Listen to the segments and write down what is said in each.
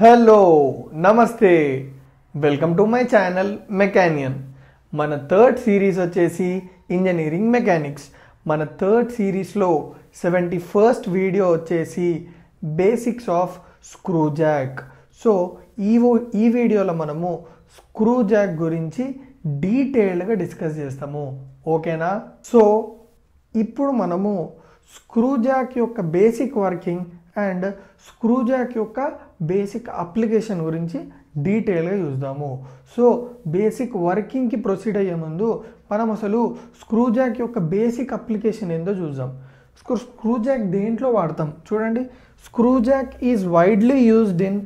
Hello నమస్తే welcome to my channel మెకానియన్. మన third series వచ్చేసి ఇంజనీరింగ్ మెకానిక్స్. మన థర్డ్ సిరీస్లో 71st వీడియో వచ్చేసి basics of screw Jack. So ఈ వీడియోలో మనము స్క్రూ జాక్ గురించి డీటెయిల్డ్గా డిస్కస్ చేస్తాము, ఓకేనా? సో ఇప్పుడు మనము స్క్రూ జాక్ యొక్క basic working and screw jack యొక్క బేసిక్ అప్లికేషన్ గురించి డీటెయిల్గా చూద్దాము. సో బేసిక్ వర్కింగ్కి ప్రొసీడ్ అయ్యే ముందు మనం అసలు స్క్రూ జాక్ యొక్క బేసిక్ అప్లికేషన్ ఏందో చూద్దాం. స్క్రూ జాక్ దేంట్లో వాడతాం చూడండి. Screw jack is widely used in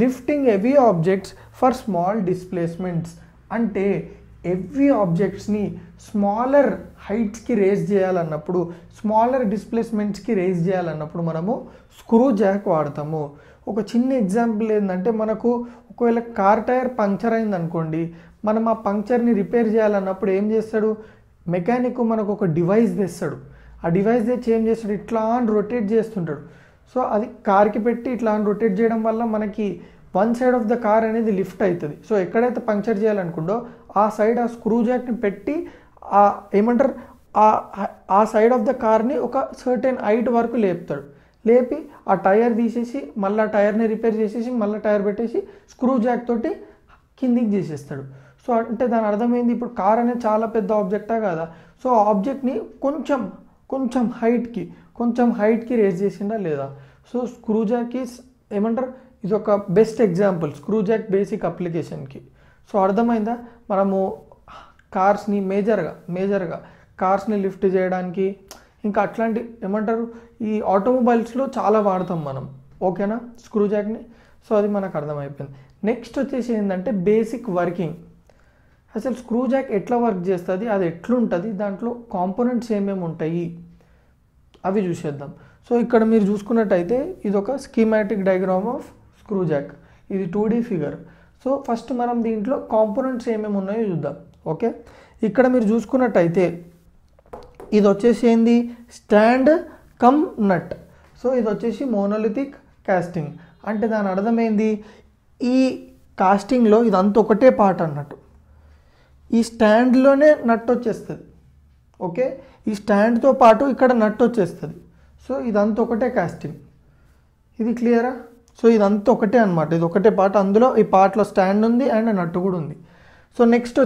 lifting heavy objects for small displacements. అంటే హెవీ ఆబ్జెక్ట్స్ని స్మాలర్ హైట్స్కి రేజ్ చేయాలన్నప్పుడు, స్మాలర్ డిస్ప్లేస్మెంట్స్కి రేజ్ చేయాలన్నప్పుడు మనము స్క్రూ జాక్ వాడతాము. ఒక చిన్న ఎగ్జాంపుల్ ఏంటంటే, మనకు ఒకవేళ కార్ టైర్ పంక్చర్ అయింది అనుకోండి, మనం ఆ పంక్చర్ని రిపేర్ చేయాలన్నప్పుడు ఏం చేస్తాడు మెకానిక్? మనకు ఒక డివైస్ తెస్తాడు. ఆ డివైస్ తెచ్చి ఏం చేస్తాడు, ఇట్లా అని రొటేట్ చేస్తుంటాడు. సో అది కార్కి పెట్టి ఇట్లా అని రొటేట్ చేయడం వల్ల మనకి one side of the car అనేది లిఫ్ట్ అవుతుంది. సో ఎక్కడైతే పంక్చర్ చేయాలనుకుంటో ఆ సైడ్ ఆ స్క్రూ జాక్ని పెట్టి ఏమంటారు ఆ సైడ్ ఆఫ్ ద కార్ని ఒక సర్టెన్ హైట్ వరకు లేపుతాడు. లేపి ఆ టైర్ తీసేసి మళ్ళీ టైర్ని రిపేర్ చేసేసి మళ్ళీ టైర్ పెట్టేసి స్క్రూ జాక్ తోటి కిందికి చేసేస్తాడు. సో అంటే దాని అర్థమైంది, ఇప్పుడు కార్ అనేది చాలా పెద్ద ఆబ్జెక్టా కదా. సో ఆ ఆబ్జెక్ట్ని కొంచెం హైట్కి రేజ్ చేసిందా లేదా. సో స్క్రూ జాక్ ఈస్ ఏమంటారు, ఇది ఒక best example screw jack basic అప్లికేషన్కి. సో అర్థమైందా? మనము కార్స్ని మేజర్గా కార్స్ని లిఫ్ట్ చేయడానికి, ఇంకా అట్లాంటి ఏమంటారు ఈ ఆటోమొబైల్స్లో చాలా వాడతాం మనం, ఓకేనా స్క్రూ జాక్ని. సో అది మనకు అర్థమైపోయింది. నెక్స్ట్ వచ్చేసి ఏంటంటే బేసిక్ వర్కింగ్. అసలు స్క్రూ జాక్ ఎట్లా వర్క్ చేస్తుంది, అది ఎట్లుంటుంది, దాంట్లో కాంపోనెంట్స్ ఏమేమి ఉంటాయి అవి చూసేద్దాం. సో ఇక్కడ మీరు చూసుకున్నట్టయితే ఇది ఒక schematic diagram of screw Jack. ఇది 2D ఫిగర్. సో ఫస్ట్ మనం దీంట్లో కాంపోనెంట్స్ ఏమేమి ఉన్నాయో చూద్దాం, ఓకే? ఇక్కడ మీరు చూసుకున్నట్టయితే ఇది వచ్చేసి ఏంది, స్టాండ్ కమ్ నట్. సో ఇది వచ్చేసి మోనోలిథిక్ కాస్టింగ్. అంటే దాని అర్థమైంది, ఈ కాస్టింగ్లో ఇదంతా ఒకటే పార్ట్ అన్నట్టు. ఈ స్టాండ్లోనే నట్ వచ్చేస్తుంది, ఓకే? ఈ స్టాండ్తో పాటు ఇక్కడ నట్ వచ్చేస్తుంది. సో ఇదంతా ఒకటే కాస్టింగ్. ఇది క్లియరా? సో ఇదంతా ఒకటే అనమాట, ఇది ఒకటే పార్ట్. అందులో ఈ పార్ట్లో స్టాండ్ ఉంది అండ్ నట్టు కూడా ఉంది. సో నెక్స్ట్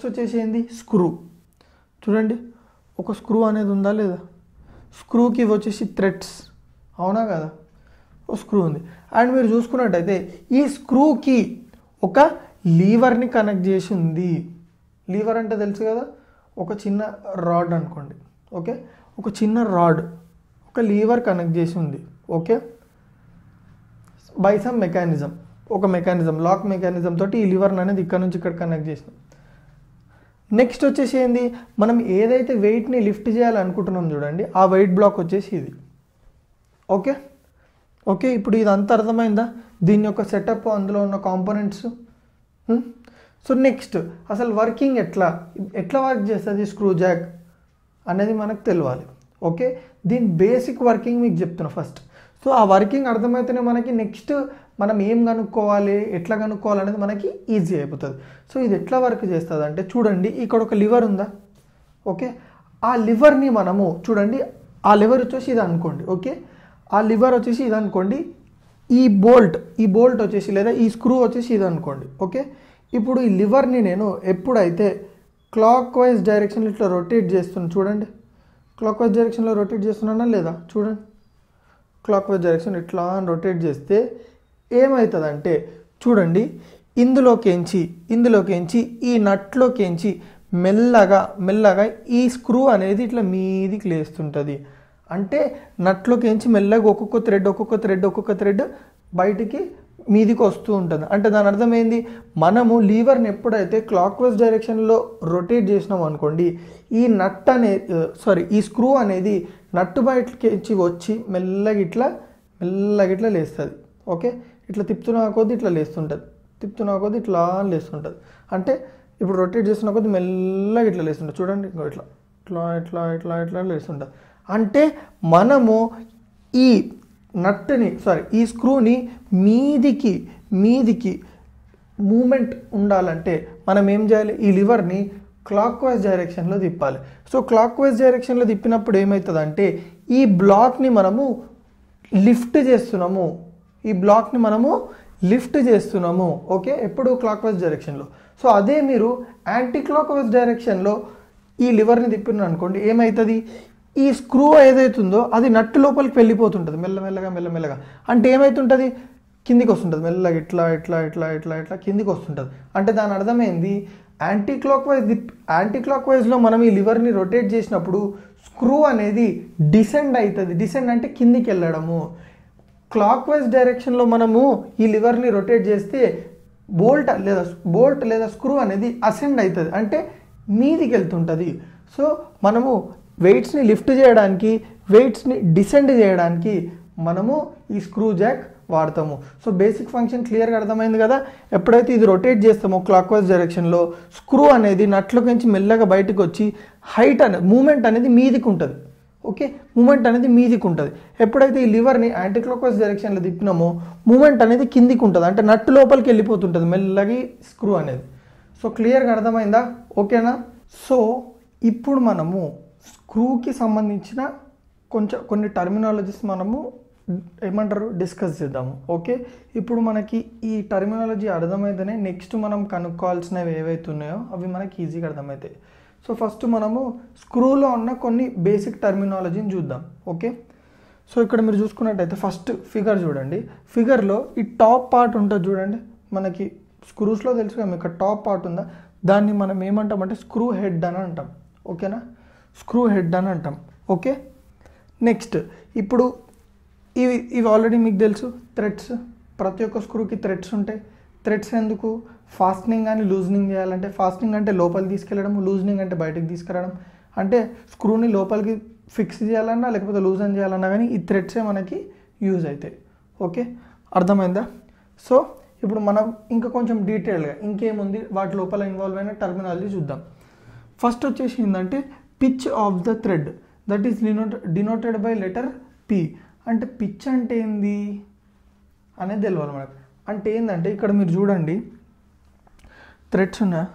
వచ్చేసి ఏంది, స్క్రూ. చూడండి ఒక స్క్రూ అనేది ఉందా లేదా. స్క్రూకి ఇవి వచ్చేసి థ్రెడ్స్, అవునా కదా? ఓ స్క్రూ ఉంది. అండ్ మీరు చూసుకున్నట్టయితే ఈ స్క్రూకి ఒక లీవర్ని కనెక్ట్ చేసి ఉంది. లీవర్ అంటే తెలుసు కదా, ఒక చిన్న రాడ్ అనుకోండి, ఓకే? ఒక చిన్న రాడ్ ఒక లీవర్ కనెక్ట్ చేసి ఉంది, ఓకే? బై సమ్ మెకానిజం, ఒక మెకానిజం లాక్ మెకానిజం తోటి ఈ లివర్ని అనేది ఇక్కడ నుంచి ఇక్కడ కనెక్ట్ చేసినాం. నెక్స్ట్ వచ్చేసి ఏంది, మనం ఏదైతే వెయిట్ని లిఫ్ట్ చేయాలనుకుంటున్నాం చూడండి, ఆ వెయిట్ బ్లాక్ వచ్చేసి ఇది, ఓకే? ఇప్పుడు ఇదంతా అర్థమైందా, దీని యొక్క సెటప్, అందులో ఉన్న కాంపోనెంట్స్. సో నెక్స్ట్ అసలు వర్కింగ్ ఎట్లా వర్క్ చేస్తుంది స్క్రూ జాక్ అనేది మనకు తెలియాలి, ఓకే? దీని బేసిక్ వర్కింగ్ మీకు చెప్తున్నా ఫస్ట్. సో ఆ వర్కింగ్ అర్థమైతేనే మనకి నెక్స్ట్ మనం ఏం కనుక్కోవాలి, ఎట్లా కనుక్కోవాలి అనేది మనకి ఈజీ అయిపోతుంది. సో ఇది ఎట్లా వర్క్ చేస్తుంది అంటే, చూడండి ఇక్కడ ఒక లివర్ ఉందా, ఓకే? ఆ లివర్ని మనము చూడండి, ఆ లివర్ వచ్చేసి ఇది అనుకోండి, ఓకే? ఆ లివర్ వచ్చేసి ఇది అనుకోండి, ఈ బోల్ట్ వచ్చేసి లేదా ఈ స్క్రూ వచ్చేసి ఇది అనుకోండి, ఓకే? ఇప్పుడు ఈ లివర్ని నేను ఎప్పుడైతే క్లాక్ వైజ్ డైరెక్షన్లో ఇట్లా రొటేట్ చేస్తున్నాను, చూడండి క్లాక్ వైజ్ డైరెక్షన్లో రొటేట్ చేస్తున్నానా లేదా, చూడండి క్లాక్ వైజ్ డైరెక్షన్ ఇట్లా రొటేట్ చేస్తే ఏమవుతుందంటే, చూడండి ఇందులోకించి ఈ నట్లోకించి మెల్లగా ఈ స్క్రూ అనేది ఇట్లా మీదికి లేస్తుంటుంది. అంటే నట్లోకించి మెల్లగా ఒక్కొక్క థ్రెడ్ బయటికి మీదికి వస్తూ ఉంటుంది. అంటే దాని అర్థమైంది, మనము లీవర్ని ఎప్పుడైతే క్లాక్ వైజ్ డైరెక్షన్లో రొటేట్ చేసినాం అనుకోండి, ఈ స్క్రూ అనేది నట్టు బయటకి వచ్చి మెల్లగా ఇట్లా లేస్తుంది, ఓకే? ఇట్లా తిప్పుతున్నా కొద్దీ ఇట్లా లేస్తుంటుంది. అంటే ఇప్పుడు రొటేట్ చేస్తున్న కొద్దీ మెల్లగా ఇట్లా లేస్తుంటుంది. చూడండి ఇట్లా లేస్తుంటుంది. అంటే మనము ఈ నట్టుని ఈ స్క్రూని మీదికి మూమెంట్ ఉండాలంటే మనం ఏం చేయాలి, ఈ లివర్ని క్లాక్ వైజ్ డైరెక్షన్లో తిప్పాలి. సో క్లాక్ వైజ్ డైరెక్షన్లో తిప్పినప్పుడు ఏమవుతుందంటే ఈ బ్లాక్ని మనము లిఫ్ట్ చేస్తున్నాము, ఓకే, ఎప్పుడు క్లాక్ వైజ్ డైరెక్షన్లో. సో అదే మీరు యాంటీ క్లాక్ వైజ్ డైరెక్షన్లో ఈ లివర్ని తిప్పిన అనుకోండి, ఏమవుతుంది, ఈ స్క్రూ ఏదైతుందో అది నట్టు లోపలికి వెళ్ళిపోతుంటుంది మెల్లమెల్లగా. అంటే ఏమవుతుంటుంది, కిందికి వస్తుంటుంది మెల్లగా, ఇట్లా కిందికి వస్తుంటుంది. అంటే దాని అర్థమైంది యాంటీ క్లాక్ వైజ్లో మనం ఈ లివర్ని రొటేట్ చేసినప్పుడు స్క్రూ అనేది డిసెండ్ అవుతుంది. డిసెండ్ అంటే కిందికి వెళ్ళడము. క్లాక్ వైజ్ డైరెక్షన్లో మనము ఈ లివర్ని రొటేట్ చేస్తే బోల్ట్ లేదా స్క్రూ అనేది అసెండ్ అవుతుంది, అంటే మీదికి వెళ్తుంటుంది. సో మనము వెయిట్స్ని లిఫ్ట్ చేయడానికి, వెయిట్స్ని డిసెండ్ చేయడానికి మనము ఈ స్క్రూ జాక్ వాడతాము. సో బేసిక్ ఫంక్షన్ క్లియర్గా అర్థమైంది కదా. ఎప్పుడైతే ఇది రొటేట్ చేస్తామో క్లాక్ వైజ్ డైరెక్షన్లో స్క్రూ అనేది నట్లోకి నుంచి మెల్లగా బయటకు వచ్చి మూమెంట్ అనేది మీదికి ఉంటుంది, ఓకే, మూమెంట్ అనేది మీదికి ఉంటుంది. ఎప్పుడైతే ఈ లివర్ని యాంటీ క్లాక్ వైజ్ డైరెక్షన్లో తిప్పినామో మూమెంట్ అనేది కిందికి ఉంటుంది, అంటే నట్టు లోపలికి వెళ్ళిపోతుంటుంది మెల్లగా స్క్రూ అనేది. సో క్లియర్గా అర్థమైందా, ఓకేనా. సో ఇప్పుడు మనము స్క్రూకి సంబంధించిన కొన్ని టర్మినాలజీస్ మనము డిస్కస్ చేద్దాము, ఓకే. ఇప్పుడు మనకి ఈ టర్మినాలజీ అర్థమైతేనే నెక్స్ట్ మనం కనుక్కోవాల్సినవి ఏవైతే ఉన్నాయో అవి మనకి ఈజీగా అర్థమవుతాయి. సో ఫస్ట్ మనము స్క్రూలో ఉన్న కొన్ని బేసిక్ టర్మినాలజీని చూద్దాం, ఓకే. సో ఇక్కడ మీరు చూసుకున్నట్టయితే ఫస్ట్ ఫిగర్ చూడండి. ఫిగర్లో ఈ టాప్ పార్ట్ ఉంటుంది చూడండి, మనకి స్క్రూస్లో తెలుసు కదా, ఇక్కడ టాప్ పార్ట్ ఉందా, దాన్ని మనం ఏమంటామంటే స్క్రూ హెడ్ అని అంటాం, ఓకేనా, స్క్రూ హెడ్ అని అంటాం, ఓకే. నెక్స్ట్ ఇప్పుడు ఇవి ఆల్రెడీ మీకు తెలుసు, థ్రెడ్స్. ప్రతి ఒక్క స్క్రూకి థ్రెడ్స్ ఉంటాయి. థ్రెడ్స్ ఎందుకు, ఫాస్టనింగ్ కానీ లూజనింగ్ చేయాలంటే, ఫాస్టనింగ్ అంటే లోపలికి తీసుకెళ్ళడం, లూజనింగ్ అంటే బయటకు తీసుకురావడం, అంటే స్క్రూని లోపలికి ఫిక్స్ చేయాలన్నా లేకపోతే లూజన్ చేయాలన్నా కానీ ఈ థ్రెడ్సే మనకి యూజ్ అవుతాయి, ఓకే, అర్థమైందా. సో ఇప్పుడు మనం ఇంకా కొంచెం డీటెయిల్గా ఇంకేముంది వాటి లోపల ఇన్వాల్వ్ అయిన టర్మినాలజీ చూద్దాం. ఫస్ట్ వచ్చేసి ఏంటంటే pitch of the thread, that is denoted by letter P. అంటే పిచ్ అంటే ఏంది అనేది తెలియాలి మనకు. అంటే ఏంటంటే ఇక్కడ మీరు చూడండి థ్రెడ్స్ ఉన్నాయి.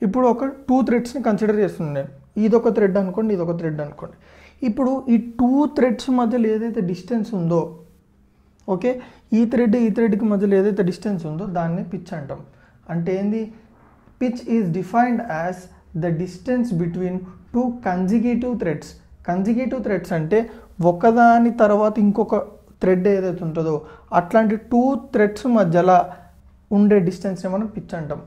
ఇప్పుడు ఒక 2 థ్రెడ్స్ని కన్సిడర్ చేస్తున్నాను నేను. ఇదొక థ్రెడ్ అనుకోండి, ఇదొక థ్రెడ్ అనుకోండి. ఇప్పుడు ఈ 2 థ్రెడ్స్ మధ్యలో ఏదైతే డిస్టెన్స్ ఉందో, ఓకే, ఈ థ్రెడ్కి మధ్యలో ఏదైతే డిస్టెన్స్ ఉందో దాన్ని పిచ్ అంటాం. అంటే ఏంది, pitch is defined as the distance between 2 consecutive threads. Consecutive threads అంటే ఒకదాని తర్వాత ఇంకొక థ్రెడ్ ఏదైతే ఉంటుందో అట్లాంటి 2 థ్రెడ్స్ మధ్యలో ఉండే డిస్టెన్స్ని మనం పిచ్ అంటాం.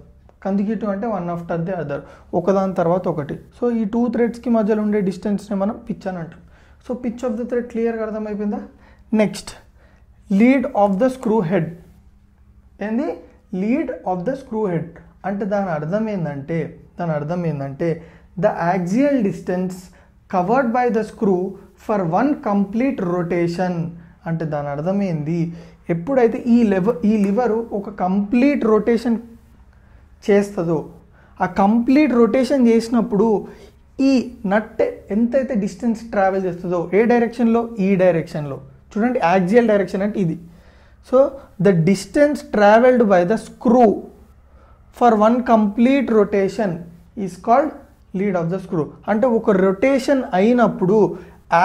కన్జిక్యూటివ్ అంటే వన్ ఆఫ్టర్ ది అదర్, ఒకదాని తర్వాత ఒకటి. సో ఈ 2 థ్రెడ్స్కి మధ్యలో ఉండే డిస్టెన్స్ని మనం పిచ్ అని అంటాం. So pitch of the thread క్లియర్గా అర్థమైపోయిందా. Next lead of the screw head. ఏంది, lead of the screw head అంటే దాని అర్థం ఏంటంటే the axial distance covered by the screw for 1 complete rotation. అంటే దాని అర్థం ఏంది, ఎప్పుడైతే ఈ లివరు ఒక కంప్లీట్ రొటేషన్ చేస్తుందో, ఆ కంప్లీట్ రొటేషన్ చేసినప్పుడు ఈ నట్ ఎంతైతే డిస్టెన్స్ ట్రావెల్ చేస్తుందో ఏ డైరెక్షన్లో, ఈ డైరెక్షన్లో చూడండి, యాక్సియల్ డైరెక్షన్ అంటే ఇది. So the distance travelled by the screw for 1 complete rotation is called lead of the screw. అంటే ఒక రొటేషన్ అయినప్పుడు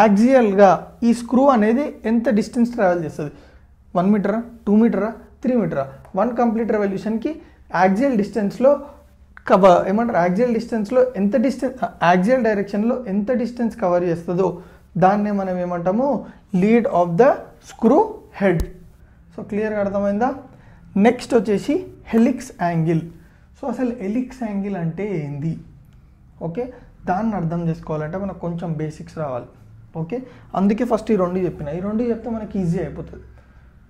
యాక్సియల్గా ఈ స్క్రూ అనేది ఎంత డిస్టెన్స్ ట్రావెల్ చేస్తుంది, 1 మీటరా, 2 మీటరా, 3 మీటరా. 1 కంప్లీట్ రెవల్యూషన్కి యాక్సియల్ డిస్టెన్స్లో యాక్సియల్ డిస్టెన్స్లో ఎంత డిస్టెన్స్, యాక్సియల్ డైరెక్షన్లో ఎంత డిస్టెన్స్ కవర్ చేస్తుందో దాన్నే మనం ఏమంటాము, lead of the screw head. So క్లియర్గా అర్థమైందా. నెక్స్ట్ వచ్చేసి హెలిక్స్ యాంగిల్. సో అసలు హెలిక్స్ యాంగిల్ అంటే ఏంది, ఓకే, దాన్ని అర్థం చేసుకోవాలంటే మనకు కొంచెం బేసిక్స్ రావాలి, ఓకే. అందుకే ఫస్ట్ ఈ 2 చెప్పిన, ఈ 2 చెప్తే మనకి ఈజీ అయిపోతుంది.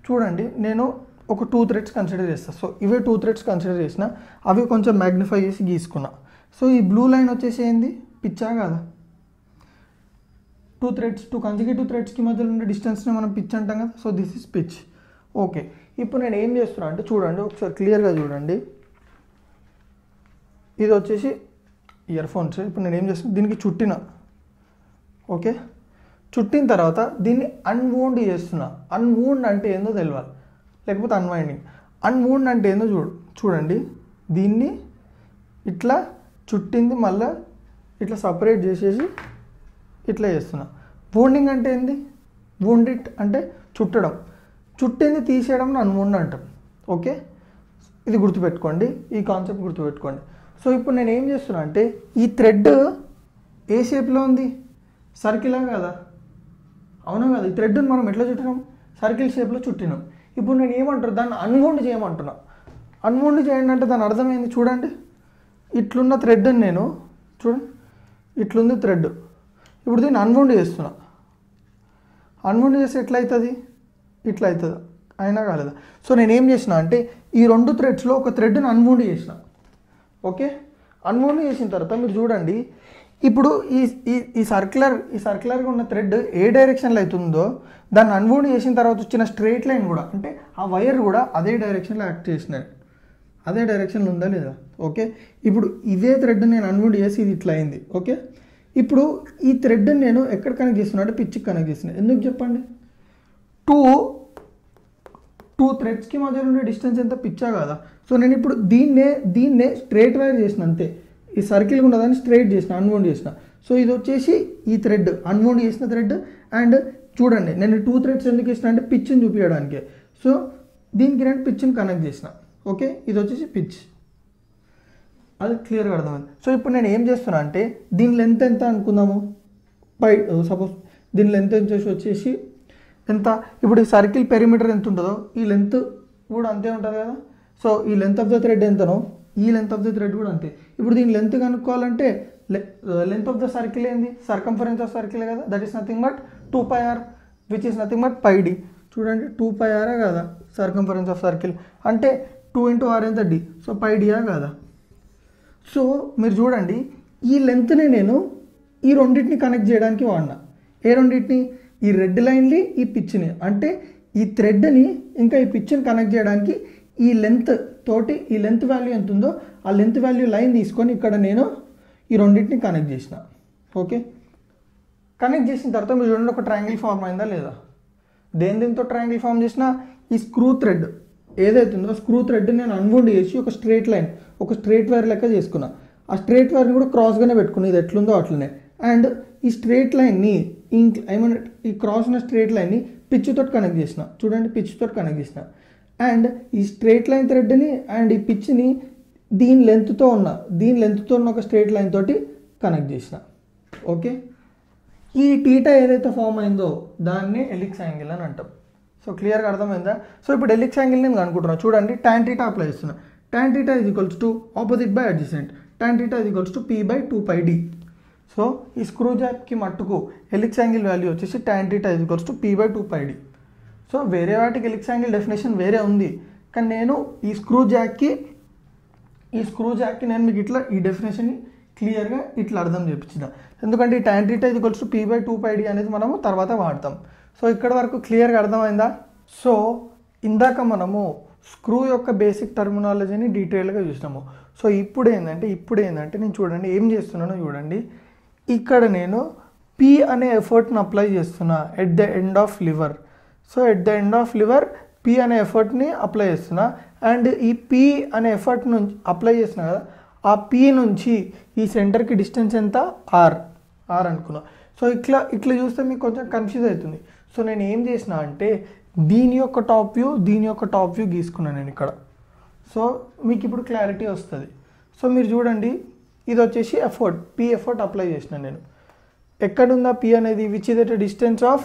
చూడండి నేను ఒక 2 థ్రెడ్స్ కన్సిడర్ చేస్తాను. సో ఇవే 2 థ్రెడ్స్ కన్సిడర్ చేసిన, అవి కొంచెం మ్యాగ్నిఫై చేసి గీసుకున్నా. సో ఈ బ్లూ లైన్ వచ్చేసి ఏంది, పిచ్చా కదా. 2 కన్సిక్యూటివ్ థ్రెడ్స్కి మధ్యలో ఉండే డిస్టెన్స్ని మనం పిచ్ అంటాం కదా. So this is pitch, okay. ఇప్పుడు నేను ఏం చేస్తున్నా అంటే చూడండి ఒకసారి క్లియర్గా చూడండి, ఇది వచ్చేసి ఇయర్ ఫోన్స్. ఇప్పుడు నేను ఏం చేస్తున్నా, దీనికి చుట్టిన, ఓకే, చుట్టిన తర్వాత దీన్ని అన్వౌండ్ చేస్తున్నా. అన్వౌండ్ అంటే ఏందో తెలియాలి, లేకపోతే అన్వైండింగ్. అన్వౌండ్ అంటే ఏందో చూడండి. దీన్ని ఇట్లా చుట్టింది మళ్ళీ ఇట్లా సపరేట్ చేసేసి ఇట్లా చేస్తున్నా. వౌండింగ్ అంటే ఏంది? వౌండ్ ఇట్ అంటే చుట్టడం. చుట్టింది తీసేయడం అన్వౌండ్ అంటాం. ఓకే, ఇది గుర్తుపెట్టుకోండి, ఈ కాన్సెప్ట్ గుర్తుపెట్టుకోండి. సో ఇప్పుడు నేను ఏం చేస్తున్నా అంటే ఈ థ్రెడ్ ఏ షేప్లో ఉంది? సర్కిలా కదా? అవునా కదా? ఈ థ్రెడ్ని మనం ఎట్లా చుట్టినాం? సర్కిల్ షేప్లో చుట్టినాం. ఇప్పుడు నేను ఏమంటారు, దాన్ని అన్వౌండ్ చేయమంటున్నా. అన్వౌండ్ చేయండి అంటే దాని అర్థమైంది చూడండి. ఇట్లున్న థ్రెడ్ని నేను చూడండి, ఇట్లుంది థ్రెడ్. ఇప్పుడు దీన్ని అన్వౌండ్ చేస్తున్నా. అన్వౌండ్ చేస్తే ఎట్లా అవుతుంది? ఇట్లా అవుతుంది. అయినా కాలేదా? సో నేను ఏం చేసిన అంటే ఈ 2 థ్రెడ్స్లో ఒక థ్రెడ్ని అన్వౌండ్ చేసిన. ఓకే, అన్వౌండ్ చేసిన తర్వాత మీరు చూడండి, ఇప్పుడు ఈ సర్క్యులర్గా ఉన్న థ్రెడ్ ఏ డైరెక్షన్లో అవుతుందో దాన్ని అన్వౌండ్ చేసిన తర్వాత వచ్చిన స్ట్రైట్ లైన్ కూడా, అంటే ఆ వైర్ కూడా అదే డైరెక్షన్లో యాక్ట్ చేసినాయి. అదే డైరెక్షన్లో ఉందా లేదా? ఓకే, ఇప్పుడు ఇదే థ్రెడ్ నేను అన్వౌండ్ చేసి ఇది ఇట్లా అయింది. ఓకే, ఇప్పుడు ఈ థ్రెడ్ని నేను ఎక్కడ కనెక్ట్ చేస్తున్నా అంటే పిచ్కి కనెక్ట్ చేస్తున్నా. ఎందుకు చెప్పండి? టూ థ్రెడ్స్కి మధ్య ఉండే డిస్టెన్స్ ఎంత? పిచ్చా కదా? సో నేను ఇప్పుడు దీన్నే స్ట్రైట్ వైర్ చేసిన, అంతే. ఈ సర్కిల్ ఉన్నదాన్ని స్ట్రైట్ చేసిన, అన్వౌండ్ చేసిన. సో ఇది వచ్చేసి ఈ థ్రెడ్, అన్వౌండ్ చేసిన థ్రెడ్. అండ్ చూడండి, నేను 2 థ్రెడ్స్ ఎందుకు వేసిన అంటే పిచ్ని చూపించడానికి. సో దీనికి నేను పిచ్ని కనెక్ట్ చేసిన. ఓకే, ఇది వచ్చేసి పిచ్. అది క్లియర్గా అర్థమైంది. సో ఇప్పుడు నేను ఏం చేస్తున్నా అంటే దీని లెంత్ ఎంత అనుకుందాము. సపోజ్ దీని లెంత్ వచ్చేసి ఎంత? ఇప్పుడు ఈ సర్కిల్ పెరిమీటర్ ఎంత ఉంటుందో ఈ లెంత్ కూడా అంతే ఉంటుంది కదా. సో ఈ లెంత్ ఆఫ్ ద థ్రెడ్ ఎంతనో ఈ లెంత్ ఆఫ్ ద థ్రెడ్ కూడా అంతే. ఇప్పుడు దీని లెంత్ కనుక్కోవాలంటే లెంత్ ఆఫ్ ద సర్కిల్ ఏంది? సర్కంఫరెన్స్ ఆఫ్ సర్కిల్ కదా. That is nothing but 2πr, which is nothing but πd. చూడండి 2πr కదా సర్కంఫరెన్స్ ఆఫ్ సర్కిల్, అంటే 2 × r ఎంత? d. సో πd కదా. సో మీరు చూడండి, ఈ లెంత్ని నేను ఈ రెండింటిని కనెక్ట్ చేయడానికి వాడినా. ఏ రెండింటిని? ఈ రెడ్ లైన్ని, ఈ పిచ్ని. అంటే ఈ థ్రెడ్ని ఇంకా ఈ పిచ్ని కనెక్ట్ చేయడానికి ఈ లెంత్ తోటి, ఈ లెంత్ వాల్యూ ఎంత ఉందో ఆ లెంత్ వాల్యూ లైన్ తీసుకొని ఇక్కడ నేను ఈ రెండింటిని కనెక్ట్ చేసిన. ఓకే, కనెక్ట్ చేసిన తర్వాత మీరు చూడండి ఒక ట్రయాంగిల్ ఫామ్ అయిందా లేదా? దీంతో ట్రయాంగిల్ ఫామ్ చేసిన ఈ స్క్రూ థ్రెడ్ ఏదైతే ఉందో స్క్రూ థ్రెడ్ నేను అన్వౌండ్ చేసి ఒక స్ట్రైట్ లైన్, ఒక స్ట్రైట్ వైర్ లెక్క చేసుకున్నా. ఆ స్ట్రైట్ వైర్ని కూడా క్రాస్గానే పెట్టుకుని, ఇది ఎట్లుందో అట్లనే. అండ్ ఈ స్ట్రైట్ లైన్ని ఏమన్నా ఈ క్రాస్ ఉన్న స్ట్రైట్ లైన్ని పిచ్తో కనెక్ట్ చేసిన. చూడండి, పిచ్తో కనెక్ట్ చేసిన. అండ్ ఈ స్ట్రైట్ లైన్ థ్రెడ్ని అండ్ ఈ పిచ్ని దీని లెంత్తో ఉన్న ఒక స్ట్రైట్ లైన్ తోటి కనెక్ట్ చేసిన. ఓకే, ఈ టీటా ఏదైతే ఫామ్ అయిందో దాన్ని ఎలిప్స్ యాంగిల్ అని అంటాం. సో క్లియర్గా అర్థమైందా? సో ఇప్పుడు ఎలిప్స్ యాంగిల్ నేను అనుకుంటున్నాను. చూడండి, tan θ అప్లై చేస్తున్నా. tan θ = opposite by adjacent. tan θ = p/2πd. So ఈ స్క్రూ జాక్కి మట్టుకు ఎలిప్స్ యాంగిల్ వాల్యూ వచ్చేసి tan θ = p/2πd. సో వేరే వాటికి ఎలిప్స్ యాంగిల్ డెఫినేషన్ వేరే ఉంది, కానీ నేను ఈ స్క్రూ జాక్కి నేను మీకు ఇట్లా ఈ డెఫినేషన్ని క్లియర్గా ఇట్లా అర్థం చేయించిన. ఎందుకంటే ఈ tan θ = p/2πd అనేది మనము తర్వాత వాడతాం. సో ఇక్కడ వరకు క్లియర్గా అర్థమైందా? సో ఇందాక మనము స్క్రూ యొక్క బేసిక్ టర్మినాలజీని డీటెయిల్గా చూసినాము. సో ఇప్పుడు ఏంటంటే నేను చూడండి ఏం చేస్తున్నానో చూడండి. ఇక్కడ నేను P అనే ఎఫర్ట్ని అప్లై చేస్తున్నా at the end of liver. So at the end of liver P అనే ఎఫర్ట్ని అప్లై చేస్తున్నా. అండ్ ఈ P అనే ఎఫర్ట్ నుంచి అప్లై చేస్తున్నా కదా, ఆ P నుంచి ఈ సెంటర్కి డిస్టెన్స్ ఎంత? R అనుకున్నా. సో ఇట్లా చూస్తే మీకు కొంచెం కన్ఫ్యూజ్ అవుతుంది. సో నేను ఏం చేసిన అంటే దీని యొక్క టాప్ వ్యూ గీసుకున్నాను నేను ఇక్కడ. సో మీకు ఇప్పుడు క్లారిటీ వస్తుంది. సో మీరు చూడండి, ఇది వచ్చేసి P ఎఫర్ట్ అప్లై చేసిన నేను. ఎక్కడుందా P అనేది? Which is at distance of